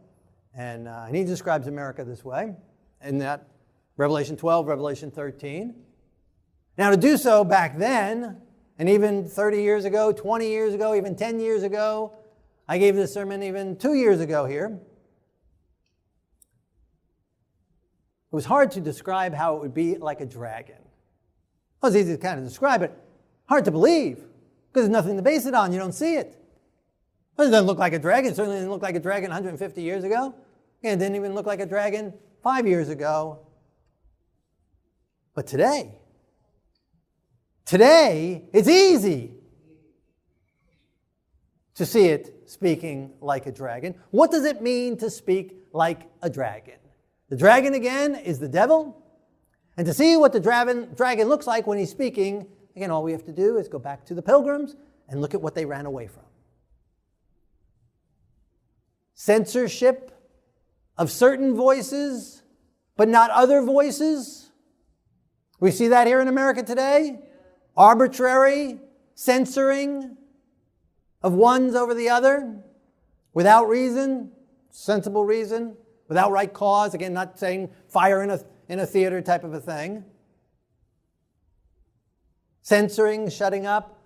And he describes America this way, in that Revelation 12, Revelation 13. Now, to do so back then, and even 30 years ago, 20 years ago, even 10 years ago, I gave this sermon even 2 years ago here. It was hard to describe how it would be like a dragon. Well, it's easy to kind of describe it. Hard to believe, because there's nothing to base it on. You don't see it. Well, it doesn't look like a dragon. It certainly didn't look like a dragon 150 years ago. And it didn't even look like a dragon 5 years ago. But today, it's easy to see it speaking like a dragon. What does it mean to speak like a dragon? The dragon, again, is the devil. And to see what the dragon looks like when he's speaking, again, all we have to do is go back to the pilgrims and look at what they ran away from. Censorship of certain voices, but not other voices. We see that here in America today. Arbitrary censoring of ones over the other, without reason, sensible reason, without right cause. Again, not saying fire in a theater type of a thing. Censoring, shutting up,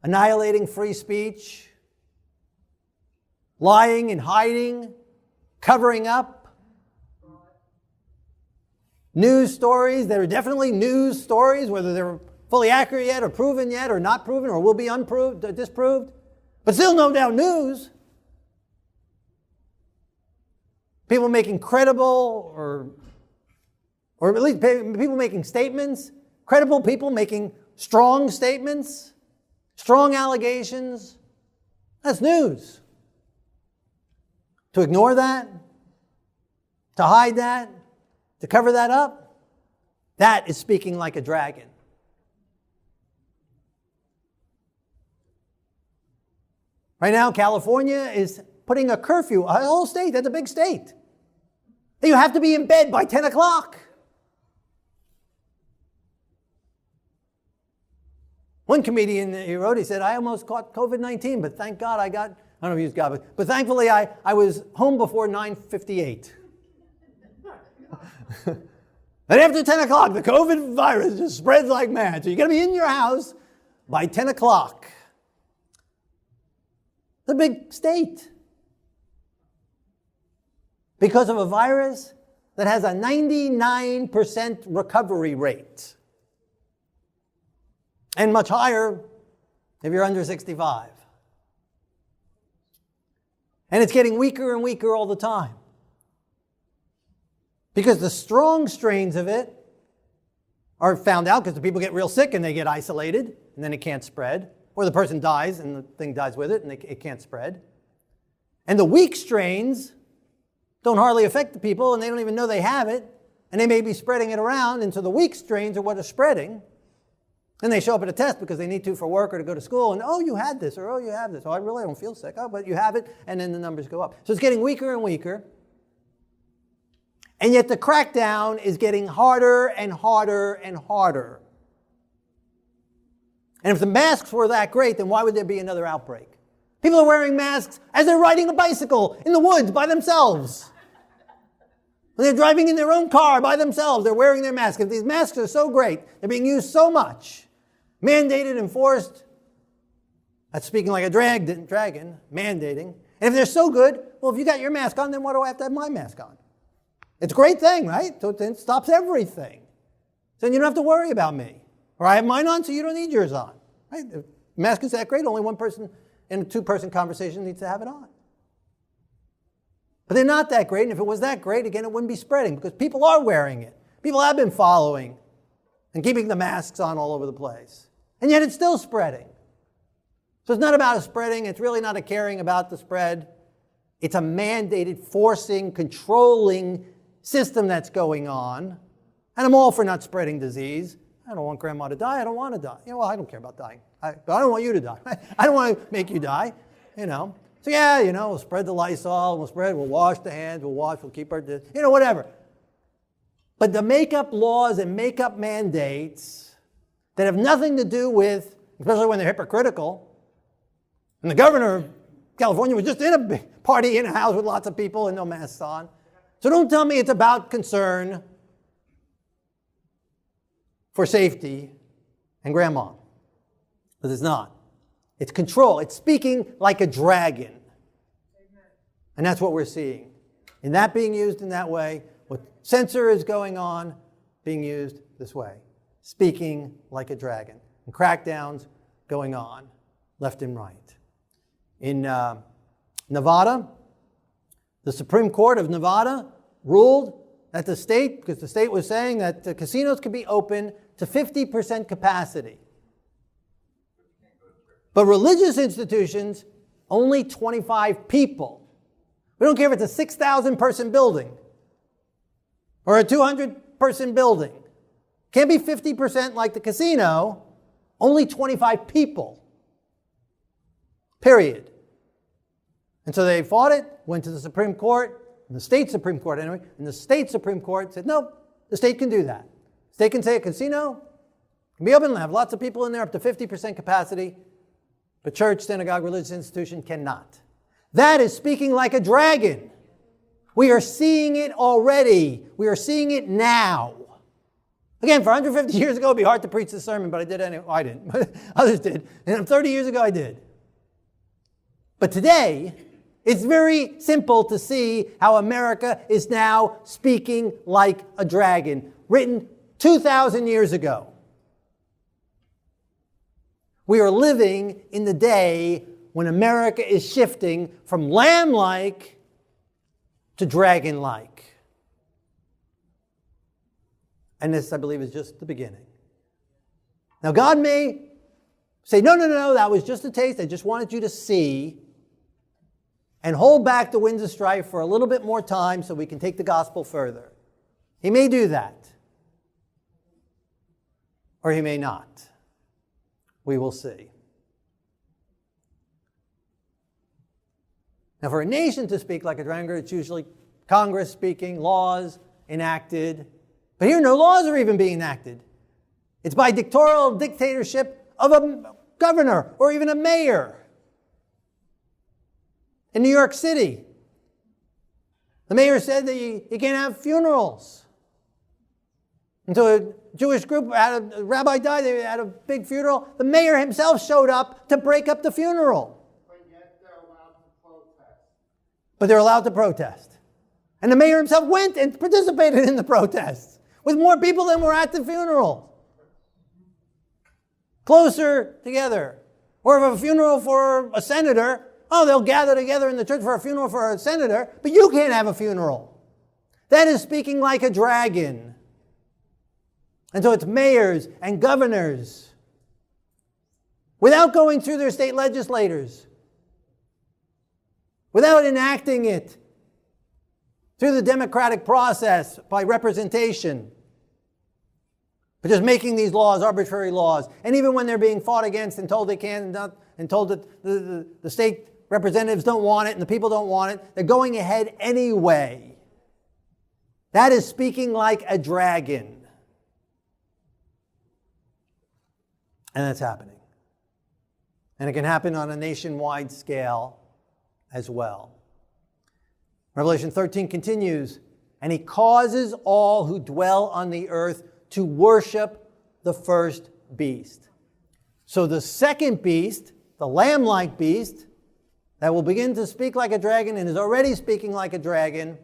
annihilating free speech, lying and hiding, covering up. News stories, there are definitely news stories, whether they're fully accurate yet or proven yet or not proven or will be unproved or disproved, but still no doubt news. People making credible or at least people making statements, credible people making strong statements, strong allegations. That's news. To ignore that, to hide that, to cover that up, that is speaking like a dragon. Right now, California is putting a curfew, a whole state, that's a big state. You have to be in bed by 10 o'clock. One comedian, he said, I almost caught COVID-19, but thank God I don't know if he used God, but thankfully I was home before 9:58. And after 10 o'clock, the COVID virus just spreads like mad. So you got to be in your house by 10 o'clock. It's a big state. Because of a virus that has a 99% recovery rate. And much higher if you're under 65. And it's getting weaker and weaker all the time. Because the strong strains of it are found out because the people get real sick and they get isolated and then it can't spread. Or the person dies and the thing dies with it and it can't spread. And the weak strains don't hardly affect the people and they don't even know they have it. And they may be spreading it around, and so the weak strains are what are spreading. And they show up at a test because they need to for work or to go to school, and oh, you had this, or oh, you have this. Oh, I really don't feel sick. Oh, but you have it, and then the numbers go up. So it's getting weaker and weaker. And yet the crackdown is getting harder and harder and harder. And if the masks were that great, then why would there be another outbreak? People are wearing masks as they're riding a bicycle in the woods by themselves. When they're driving in their own car by themselves, they're wearing their mask. If these masks are so great, they're being used so much, mandated, enforced, that's speaking like a dragon, mandating. And if they're so good, well, if you got your mask on, then why do I have to have my mask on? It's a great thing, right? So it stops everything. So then you don't have to worry about me. Or I have mine on, so you don't need yours on. Right? If the mask is that great, only one person in a two-person conversation needs to have it on. But they're not that great, and if it was that great, again, it wouldn't be spreading because people are wearing it. People have been following and keeping the masks on all over the place. And yet it's still spreading. So it's not about a spreading. It's really not a caring about the spread. It's a mandated, forcing, controlling system that's going on. And I'm all for not spreading disease. I don't want grandma to die. I don't want to die. Well, I don't care about dying. But I don't want you to die. I don't want to make you die, So yeah, we'll spread the Lysol, we'll wash the hands, we'll keep our, whatever. But the make-up laws and make-up mandates that have nothing to do with, especially when they're hypocritical, and the governor of California was just in a big party in a house with lots of people and no masks on. So don't tell me it's about concern for safety and grandma, because it's not. It's control. It's speaking like a dragon. And that's what we're seeing. And that being used in that way, what censor is going on, being used this way. Speaking like a dragon. And crackdowns going on, left and right. In Nevada, The Supreme Court of Nevada ruled that the state, because the state was saying that the casinos could be open to 50% capacity. But religious institutions, only 25 people. We don't care if it's a 6,000 person building or a 200 person building. Can't be 50% like the casino, only 25 people. Period. And so they fought it, went to the Supreme Court, the state Supreme Court anyway, and the state Supreme Court said, no, the state can do that. The state can say a casino can be open and have lots of people in there up to 50% capacity, but church, synagogue, religious institution cannot. That is speaking like a dragon. We are seeing it already. We are seeing it now. Again, for 150 years ago, it'd be hard to preach this sermon, but I did anyway. I didn't, but others did. And 30 years ago, I did. But today, it's very simple to see how America is now speaking like a dragon, written 2,000 years ago. We are living in the day when America is shifting from lamb-like to dragon-like. And this, I believe, is just the beginning. Now, God may say, no, that was just a taste. I just wanted you to see, and hold back the winds of strife for a little bit more time so we can take the gospel further. He may do that. Or he may not. We will see. Now, for a nation to speak like a dragon, it's usually Congress speaking, laws enacted. But here, no laws are even being enacted. It's by dictatorship of a governor or even a mayor. In New York City, the mayor said that you can't have funerals. And so a Jewish group, a rabbi died, they had a big funeral. The mayor himself showed up to break up the funeral. But yet they're allowed to protest. But they're allowed to protest. And the mayor himself went and participated in the protests with more people than were at the funeral. Closer together. Or if a funeral for a senator, they'll gather together in the church for a funeral for a senator, but you can't have a funeral. That is speaking like a dragon. And so it's mayors and governors, without going through their state legislators, without enacting it through the democratic process by representation, but just making these laws, arbitrary laws. And even when they're being fought against and told they can't, and told that the state representatives don't want it and the people don't want it, they're going ahead anyway. That is speaking like a dragon. And that's happening. And it can happen on a nationwide scale as well. Revelation 13 continues, and he causes all who dwell on the earth to worship the first beast. So the second beast, the lamb-like beast, that will begin to speak like a dragon and is already speaking like a dragon,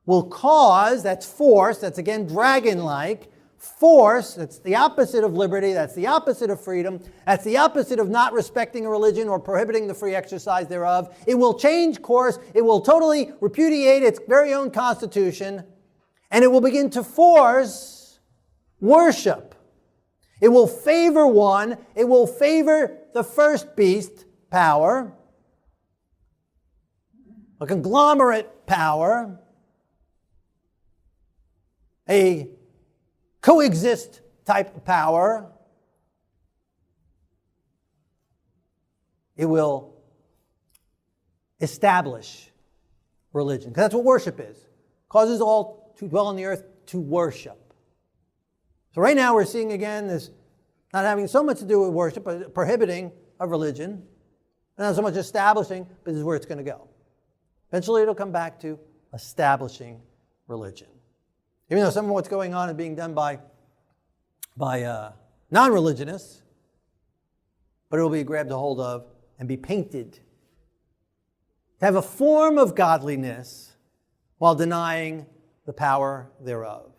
will cause, that's force, that's again dragon-like, force, that's the opposite of liberty, that's the opposite of freedom, that's the opposite of not respecting a religion or prohibiting the free exercise thereof. It will change course, it will totally repudiate its very own constitution, and it will begin to force worship. It will favor one, it will favor the first beast power, a conglomerate power, a coexist type of power. It will establish religion. Because that's what worship is. Causes all to dwell on the earth to worship. So right now we're seeing again this not having so much to do with worship, but prohibiting of religion. Not so much establishing, but this is where it's going to go. Eventually it'll come back to establishing religion. Even though some of what's going on is being done by non-religionists, but it will be grabbed a hold of and be painted to have a form of godliness while denying the power thereof.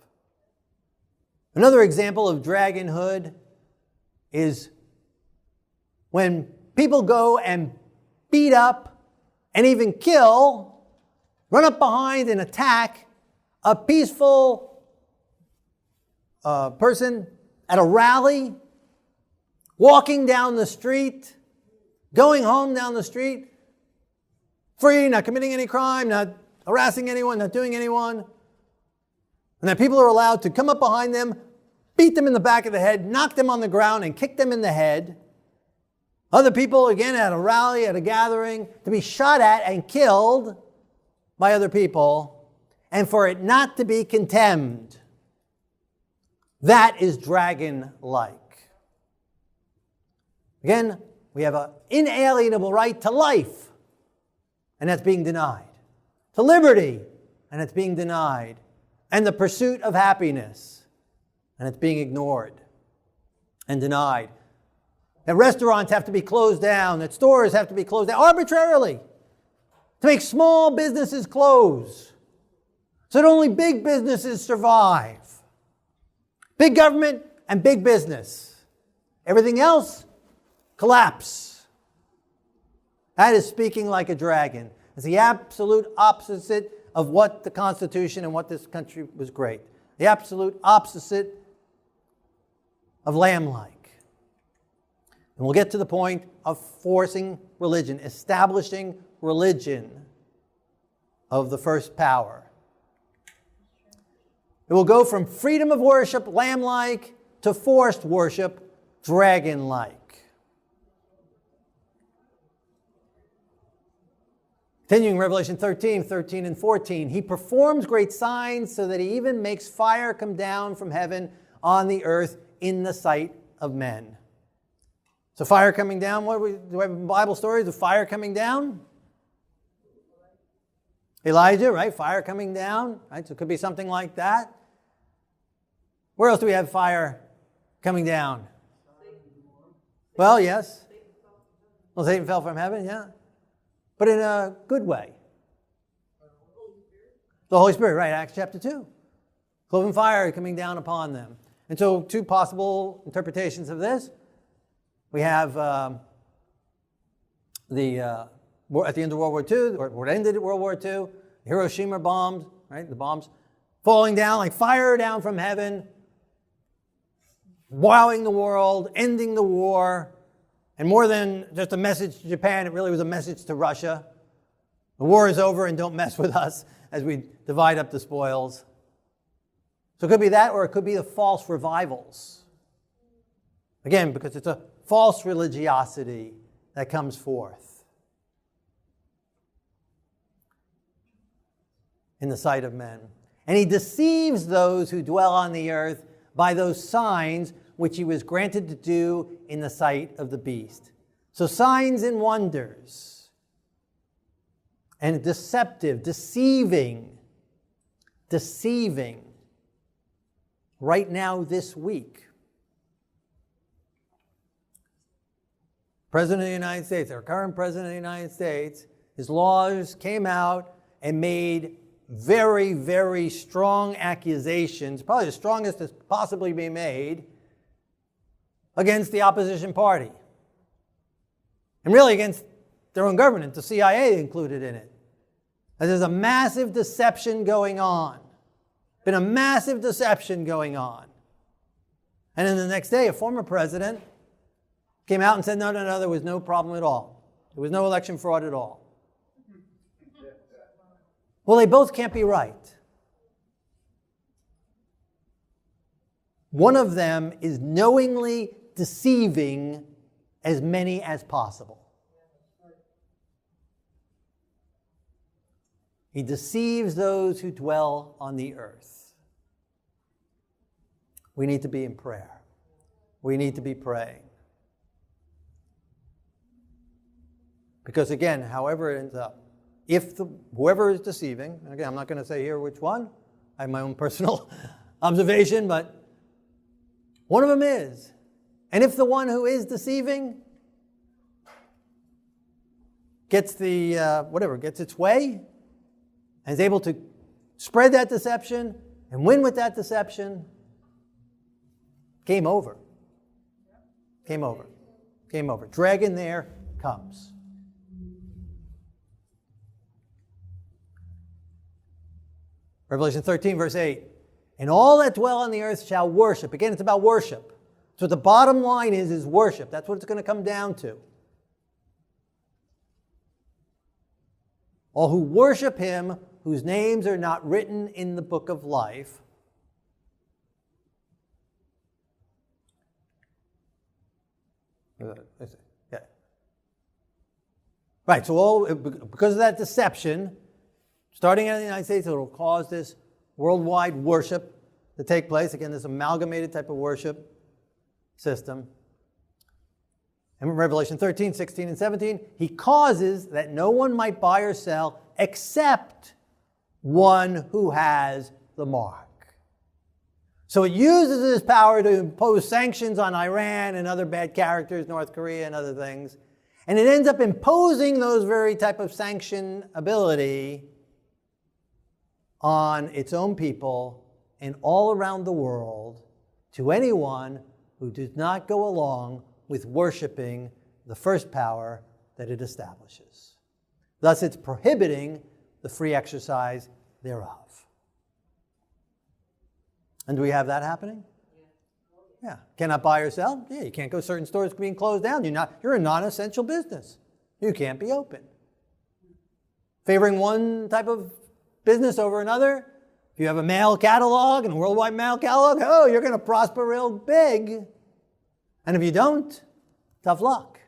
Another example of dragonhood is when people go and beat up and even kill run up behind and attack a peaceful person at a rally, walking down the street, going home down the street, free, not committing any crime, not harassing anyone, not doing anyone. And that people are allowed to come up behind them, beat them in the back of the head, knock them on the ground, and kick them in the head. Other people, again, at a rally, at a gathering, to be shot at and killed by other people, and for it not to be contemned. That is dragon-like. Again, we have an inalienable right to life, and that's being denied. To liberty, and it's being denied. And the pursuit of happiness, and it's being ignored and denied. That restaurants have to be closed down, that stores have to be closed down arbitrarily to make small businesses close so that only big businesses survive. Big government and big business. Everything else, collapse. That is speaking like a dragon. It's the absolute opposite of what the Constitution and what this country was great. The absolute opposite of lamb-like. And we'll get to the point of forcing religion, establishing religion of the first power. It will go from freedom of worship, lamb-like, to forced worship, dragon-like. Continuing Revelation 13 and 14. He performs great signs so that he even makes fire come down from heaven on the earth in the sight of men. So fire coming down, do we have Bible stories of fire coming down? Elijah, right? Fire coming down, right? So it could be something like that. Where else do we have fire coming down? Well, yes. Well, Satan fell from heaven, yeah. But in a good way. The Holy Spirit, right, Acts chapter 2. Cloven fire coming down upon them. And so two possible interpretations of this. We have at the end of World War II, or what ended at World War II, the Hiroshima bombs, right, the bombs falling down like fire down from heaven, wowing the world, ending the war. And more than just a message to Japan, it really was a message to Russia. The war is over and don't mess with us as we divide up the spoils. So it could be that, or it could be the false revivals. Again, because it's a false religiosity that comes forth in the sight of men. And he deceives those who dwell on the earth by those signs which he was granted to do in the sight of the beast. So signs and wonders, and deceptive, deceiving, right now this week. President of the United States, our current President of the United States, his laws came out and made very, very strong accusations, probably the strongest that's possibly be made, against the opposition party. And really against their own government, the CIA included in it. And there's a massive deception going on. Been a massive deception going on. And then the next day, a former president came out and said, no, there was no problem at all. There was no election fraud at all. Well, they both can't be right. One of them is knowingly deceiving as many as possible. He deceives those who dwell on the earth. We need to be in prayer. We need to be praying. Because again, however it ends up, whoever is deceiving, and again, I'm not going to say here which one, I have my own personal observation, but one of them is. And if the one who is deceiving gets gets its way, and is able to spread that deception and win with that deception, game over. Game over. Game over. Dragon there comes. Revelation 13, verse 8. And all that dwell on the earth shall worship. Again, it's about worship. So the bottom line is worship. That's what it's going to come down to. All who worship him, whose names are not written in the book of life. Yeah. Right, so because of that deception, starting in the United States, it will cause this worldwide worship to take place. Again, this amalgamated type of worship system. And in Revelation 13, 16, and 17, he causes that no one might buy or sell except one who has the mark. So it uses this power to impose sanctions on Iran and other bad characters, North Korea and other things. And it ends up imposing those very type of sanction ability on its own people and all around the world to anyone who does not go along with worshiping the first power that it establishes. Thus, it's prohibiting the free exercise thereof. And do we have that happening? Yeah. Cannot buy or sell? Yeah, you can't go certain stores being closed down. You're a non-essential business. You can't be open. Favoring one type of business over another. If you have a mail catalog and a worldwide mail catalog, oh, you're going to prosper real big. And if you don't, tough luck.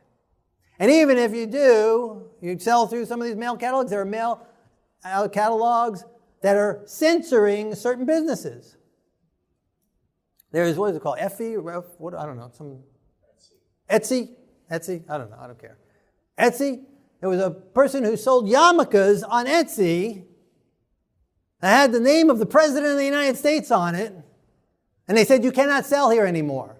And even if you do, you sell through some of these mail catalogs, there are mail catalogs that are censoring certain businesses. There's, what is it called? Effie? What? I don't know. Some Etsy? Etsy? I don't know. I don't care. Etsy. There was a person who sold yarmulkes on Etsy that had the name of the President of the United States on it. And they said, you cannot sell here anymore.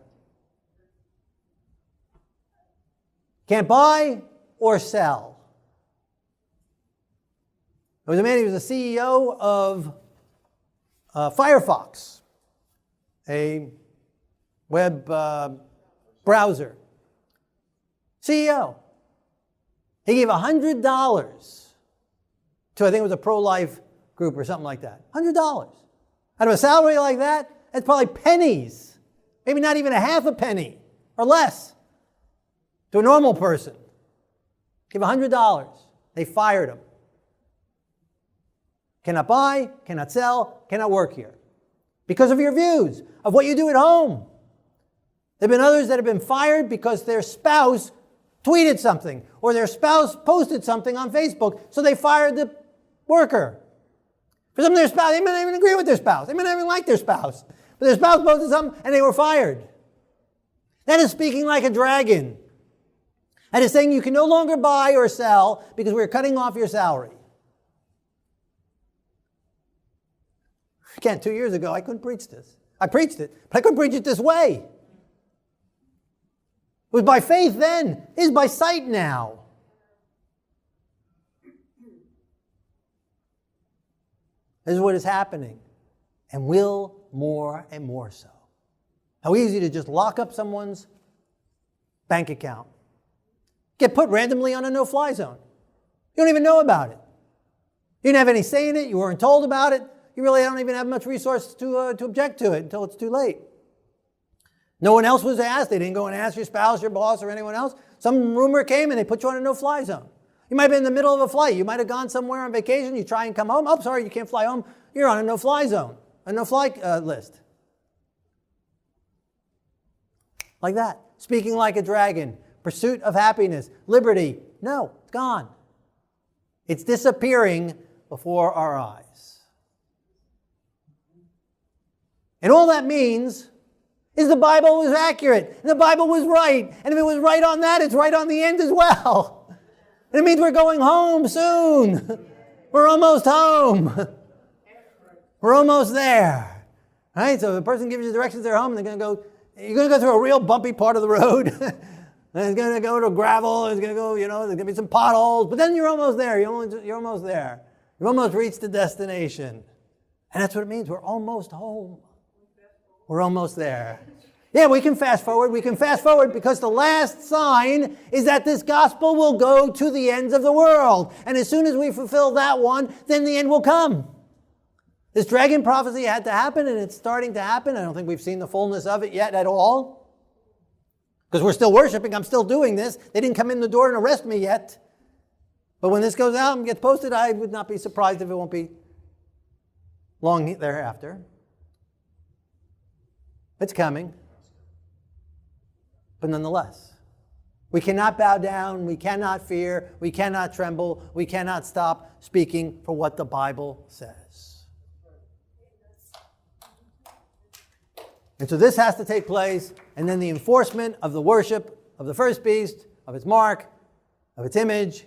Can't buy or sell. There was a man, he was the CEO of Firefox, a web browser. CEO. He gave $100 to, I think it was a pro-life group or something like that. $100. Out of a salary like that, that's probably pennies. Maybe not even a half a penny or less to a normal person. Give $100. They fired him. Cannot buy, cannot sell, cannot work here. Because of your views, of what you do at home. There have been others that have been fired because their spouse tweeted something or their spouse posted something on Facebook, so they fired the worker. For some of their spouse, they may not even agree with their spouse. They may not even like their spouse. But their spouse posted something and they were fired. That is speaking like a dragon. That is saying you can no longer buy or sell because we're cutting off your salary. Again, 2 years ago, I couldn't preach this. I preached it, but I couldn't preach it this way. It was by faith then. It is by sight now. This is what is happening, and will more and more so. How easy to just lock up someone's bank account. Get put randomly on a no-fly zone. You don't even know about it. You didn't have any say in it. You weren't told about it. You really don't even have much resource to object to it until it's too late. No one else was asked. They didn't go and ask your spouse, your boss, or anyone else. Some rumor came and they put you on a no-fly zone. You might have been in the middle of a flight. You might have gone somewhere on vacation. You try and come home. Oh, sorry, you can't fly home. You're on a no-fly zone, a no-fly list. Like that. Speaking like a dragon. Pursuit of happiness. Liberty. No, it's gone. It's disappearing before our eyes. And all that means is the Bible was accurate. And the Bible was right. And if it was right on that, it's right on the end as well. And it means we're going home soon. We're almost home. We're almost there. Right? So if a person gives you directions to their home, and you're going to go through a real bumpy part of the road. And it's going to go to gravel. It's going to go, there's going to be some potholes. But then you're almost there. You're almost there. You've almost reached the destination. And that's what it means. We're almost home. We're almost there. Yeah, we can fast forward. We can fast forward because the last sign is that this gospel will go to the ends of the world. And as soon as we fulfill that one, then the end will come. This dragon prophecy had to happen, and it's starting to happen. I don't think we've seen the fullness of it yet at all. Because we're still worshiping. I'm still doing this. They didn't come in the door and arrest me yet. But when this goes out and gets posted, I would not be surprised if it won't be long thereafter. It's coming. But nonetheless, we cannot bow down, we cannot fear, we cannot tremble, we cannot stop speaking for what the Bible says. And so this has to take place, and then the enforcement of the worship of the first beast, of its mark, of its image.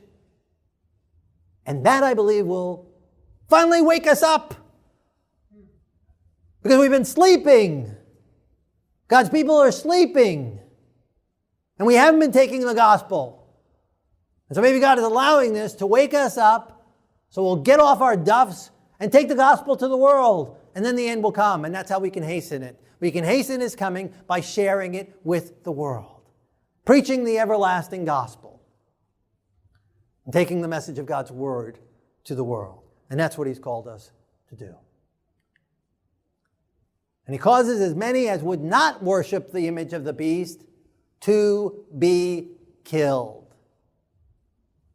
And that, I believe, will finally wake us up. Because we've been sleeping. God's people are sleeping. And we haven't been taking the gospel. And so maybe God is allowing this to wake us up so we'll get off our duffs and take the gospel to the world. And then the end will come. And that's how we can hasten it. We can hasten His coming by sharing it with the world. Preaching the everlasting gospel. And taking the message of God's word to the world. And that's what He's called us to do. And He causes as many as would not worship the image of the beast to be killed.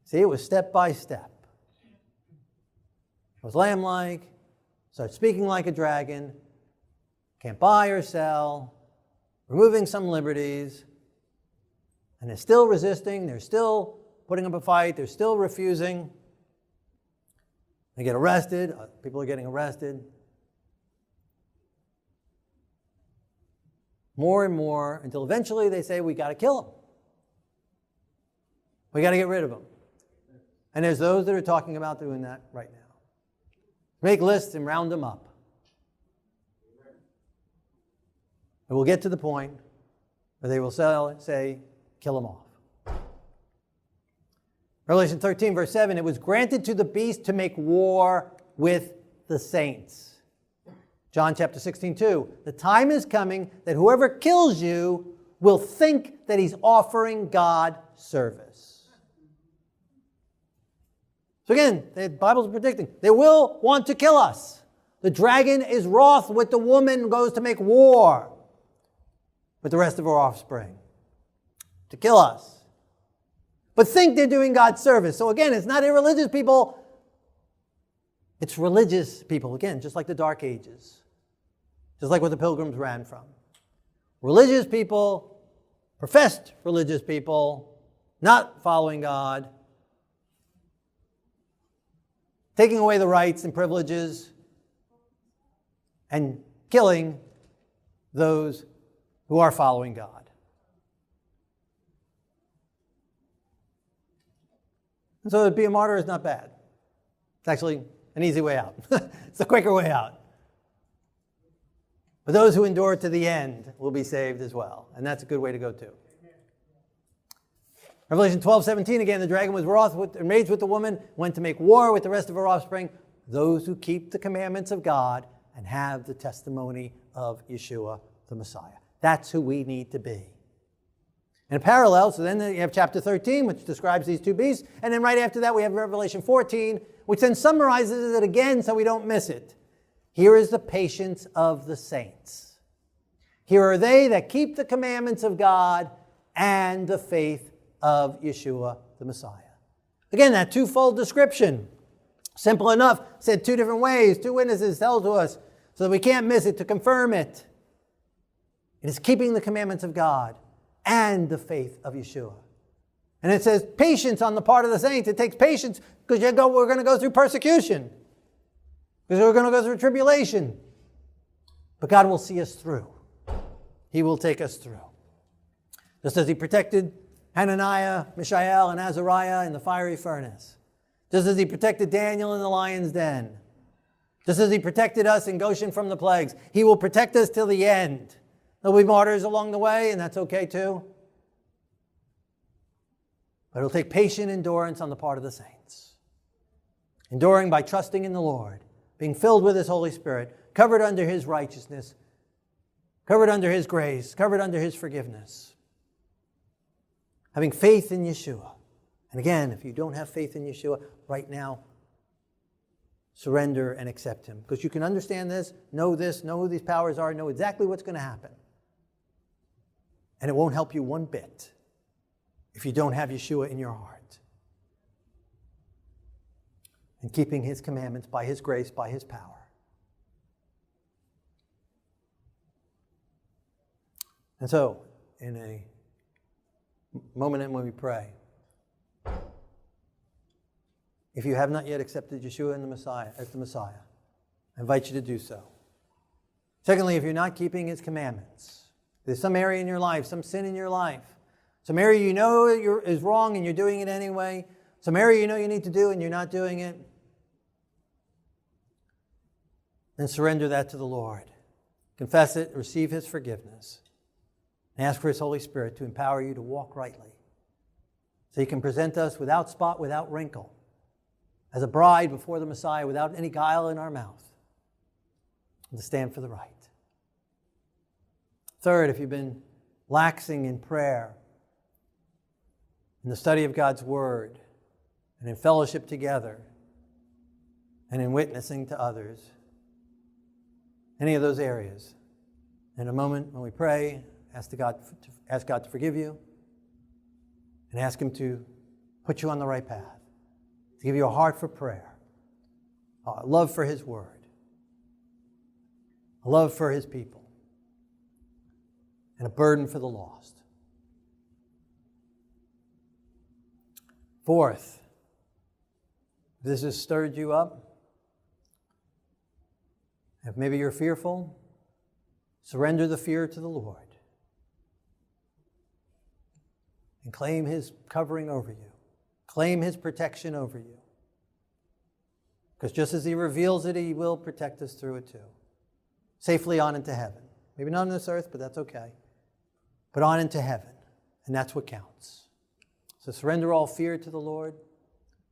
See, it was step by step. It was lamb-like, started speaking like a dragon, can't buy or sell, removing some liberties, and they're still resisting, they're still putting up a fight, they're still refusing. They get arrested, people are getting arrested. More and more, until eventually they say, we got to kill him. We got to get rid of him. And there's those that are talking about doing that right now. Make lists and round them up. And we'll get to the point where they will say, kill him off. Revelation 13, verse 7, it was granted to the beast to make war with the saints. John chapter 16, 2. The time is coming that whoever kills you will think that he's offering God service. So again, the Bible's predicting they will want to kill us. The dragon is wroth with the woman, goes to make war with the rest of her offspring to kill us. But think they're doing God's service. So again, it's not irreligious people. It's religious people, again, just like the Dark Ages. Just like what the Pilgrims ran from. Religious people, professed religious people, not following God, taking away the rights and privileges, and killing those who are following God. And so to be a martyr is not bad. It's actually an easy way out. It's the quicker way out. But those who endure to the end will be saved as well. And that's a good way to go too. Revelation 12:17, again, the dragon was wroth enraged with the woman, went to make war with the rest of her offspring, those who keep the commandments of God and have the testimony of Yeshua, the Messiah. That's who we need to be. In parallel, so then you have chapter 13, which describes these two beasts. And then right after that, we have Revelation 14, which then summarizes it again so we don't miss it. Here is the patience of the saints. Here are they that keep the commandments of God and the faith of Yeshua, the Messiah. Again, that twofold description. Simple enough, said two different ways. Two witnesses tell to us so that we can't miss it, to confirm it. It is keeping the commandments of God and the faith of Yeshua. And it says patience on the part of the saints. It takes patience because we're going to go through persecution. Because we're going to go through tribulation. But God will see us through. He will take us through. Just as He protected Hananiah, Mishael, and Azariah in the fiery furnace. Just as He protected Daniel in the lion's den. Just as He protected us in Goshen from the plagues. He will protect us till the end. There'll be martyrs along the way, and that's okay too. But it'll take patient endurance on the part of the saints. Enduring by trusting in the Lord. Being filled with His Holy Spirit, covered under His righteousness, covered under His grace, covered under His forgiveness. Having faith in Yeshua. And again, if you don't have faith in Yeshua right now, surrender and accept him. Because you can understand this, know who these powers are, know exactly what's going to happen. And it won't help you one bit if you don't have Yeshua in your heart. And keeping his commandments by his grace, by his power. And so, in a moment when we pray, if you have not yet accepted Yeshua as the Messiah, I invite you to do so. Secondly, if you're not keeping his commandments, there's some area in your life, some sin in your life, some area you know is wrong and you're doing it anyway, some area you know you need to do and you're not doing it, then surrender that to the Lord. Confess it, receive his forgiveness, and ask for his Holy Spirit to empower you to walk rightly, so he can present us without spot, without wrinkle, as a bride before the Messiah, without any guile in our mouth, and to stand for the right. Third, if you've been laxing in prayer, in the study of God's Word, and in fellowship together, and in witnessing to others, any of those areas, in a moment when we pray, ask God to forgive you, and ask him to put you on the right path, to give you a heart for prayer, a love for his Word, a love for his people, and a burden for the lost. Fourth, if this has stirred you up, if maybe you're fearful, surrender the fear to the Lord and claim his covering over you. Claim his protection over you. Because just as he reveals it, he will protect us through it too. Safely on into heaven. Maybe not on this earth, but that's okay. But on into heaven. And that's what counts. So surrender all fear to the Lord.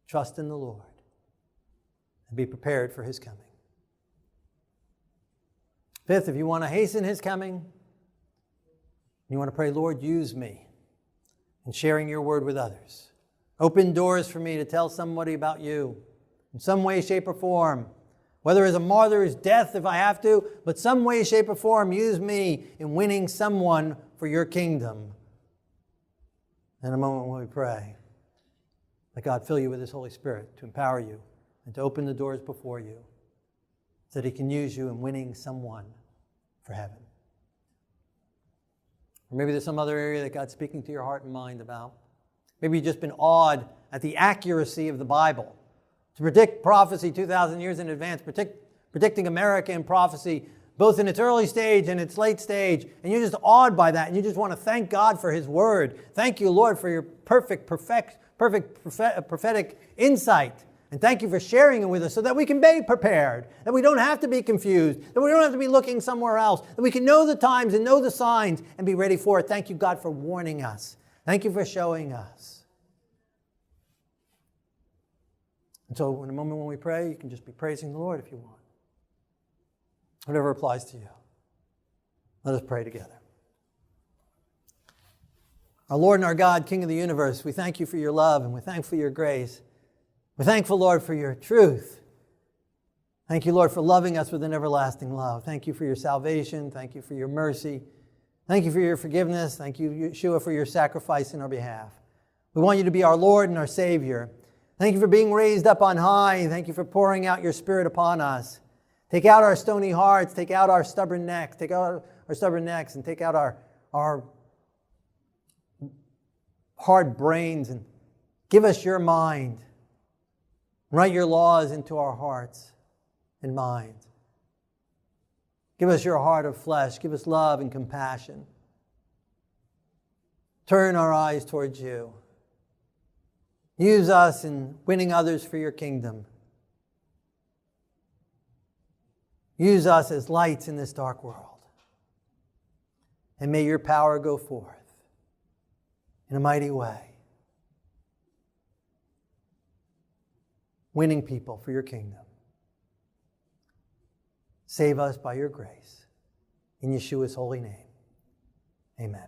Trust in the Lord. And be prepared for his coming. Fifth, if you want to hasten his coming, you want to pray, Lord, use me in sharing your word with others. Open doors for me to tell somebody about you in some way, shape, or form. Whether as a martyr's death if I have to, but some way, shape, or form, use me in winning someone for your kingdom. In a moment when we pray, let God fill you with his Holy Spirit to empower you and to open the doors before you so that he can use you in winning someone for heaven. Or maybe there's some other area that God's speaking to your heart and mind about. Maybe you've just been awed at the accuracy of the Bible. To predict prophecy 2,000 years in advance, predicting America in prophecy, both in its early stage and its late stage, and you're just awed by that, and you just want to thank God for his word. Thank you, Lord, for your perfect prophetic insight. And thank you for sharing it with us so that we can be prepared, that we don't have to be confused, that we don't have to be looking somewhere else, that we can know the times and know the signs and be ready for it. Thank you, God, for warning us. Thank you for showing us. And so in a moment when we pray, you can just be praising the Lord if you want. Whatever applies to you. Let us pray together. Our Lord and our God, King of the universe, we thank you for your love and we're thankful for your grace. We're thankful, Lord, for your truth. Thank you, Lord, for loving us with an everlasting love. Thank you for your salvation. Thank you for your mercy. Thank you for your forgiveness. Thank you, Yeshua, for your sacrifice in our behalf. We want you to be our Lord and our Savior. Thank you for being raised up on high. Thank you for pouring out your Spirit upon us. Take out our stony hearts. Take out our stubborn necks. Take out our stubborn necks and take out our hard brains and give us your mind. Write your laws into our hearts and minds. Give us your heart of flesh. Give us love and compassion. Turn our eyes towards you. Use us in winning others for your kingdom. Use us as lights in this dark world. And may your power go forth in a mighty way. Winning people for your kingdom. Save us by your grace. In Yeshua's holy name. Amen.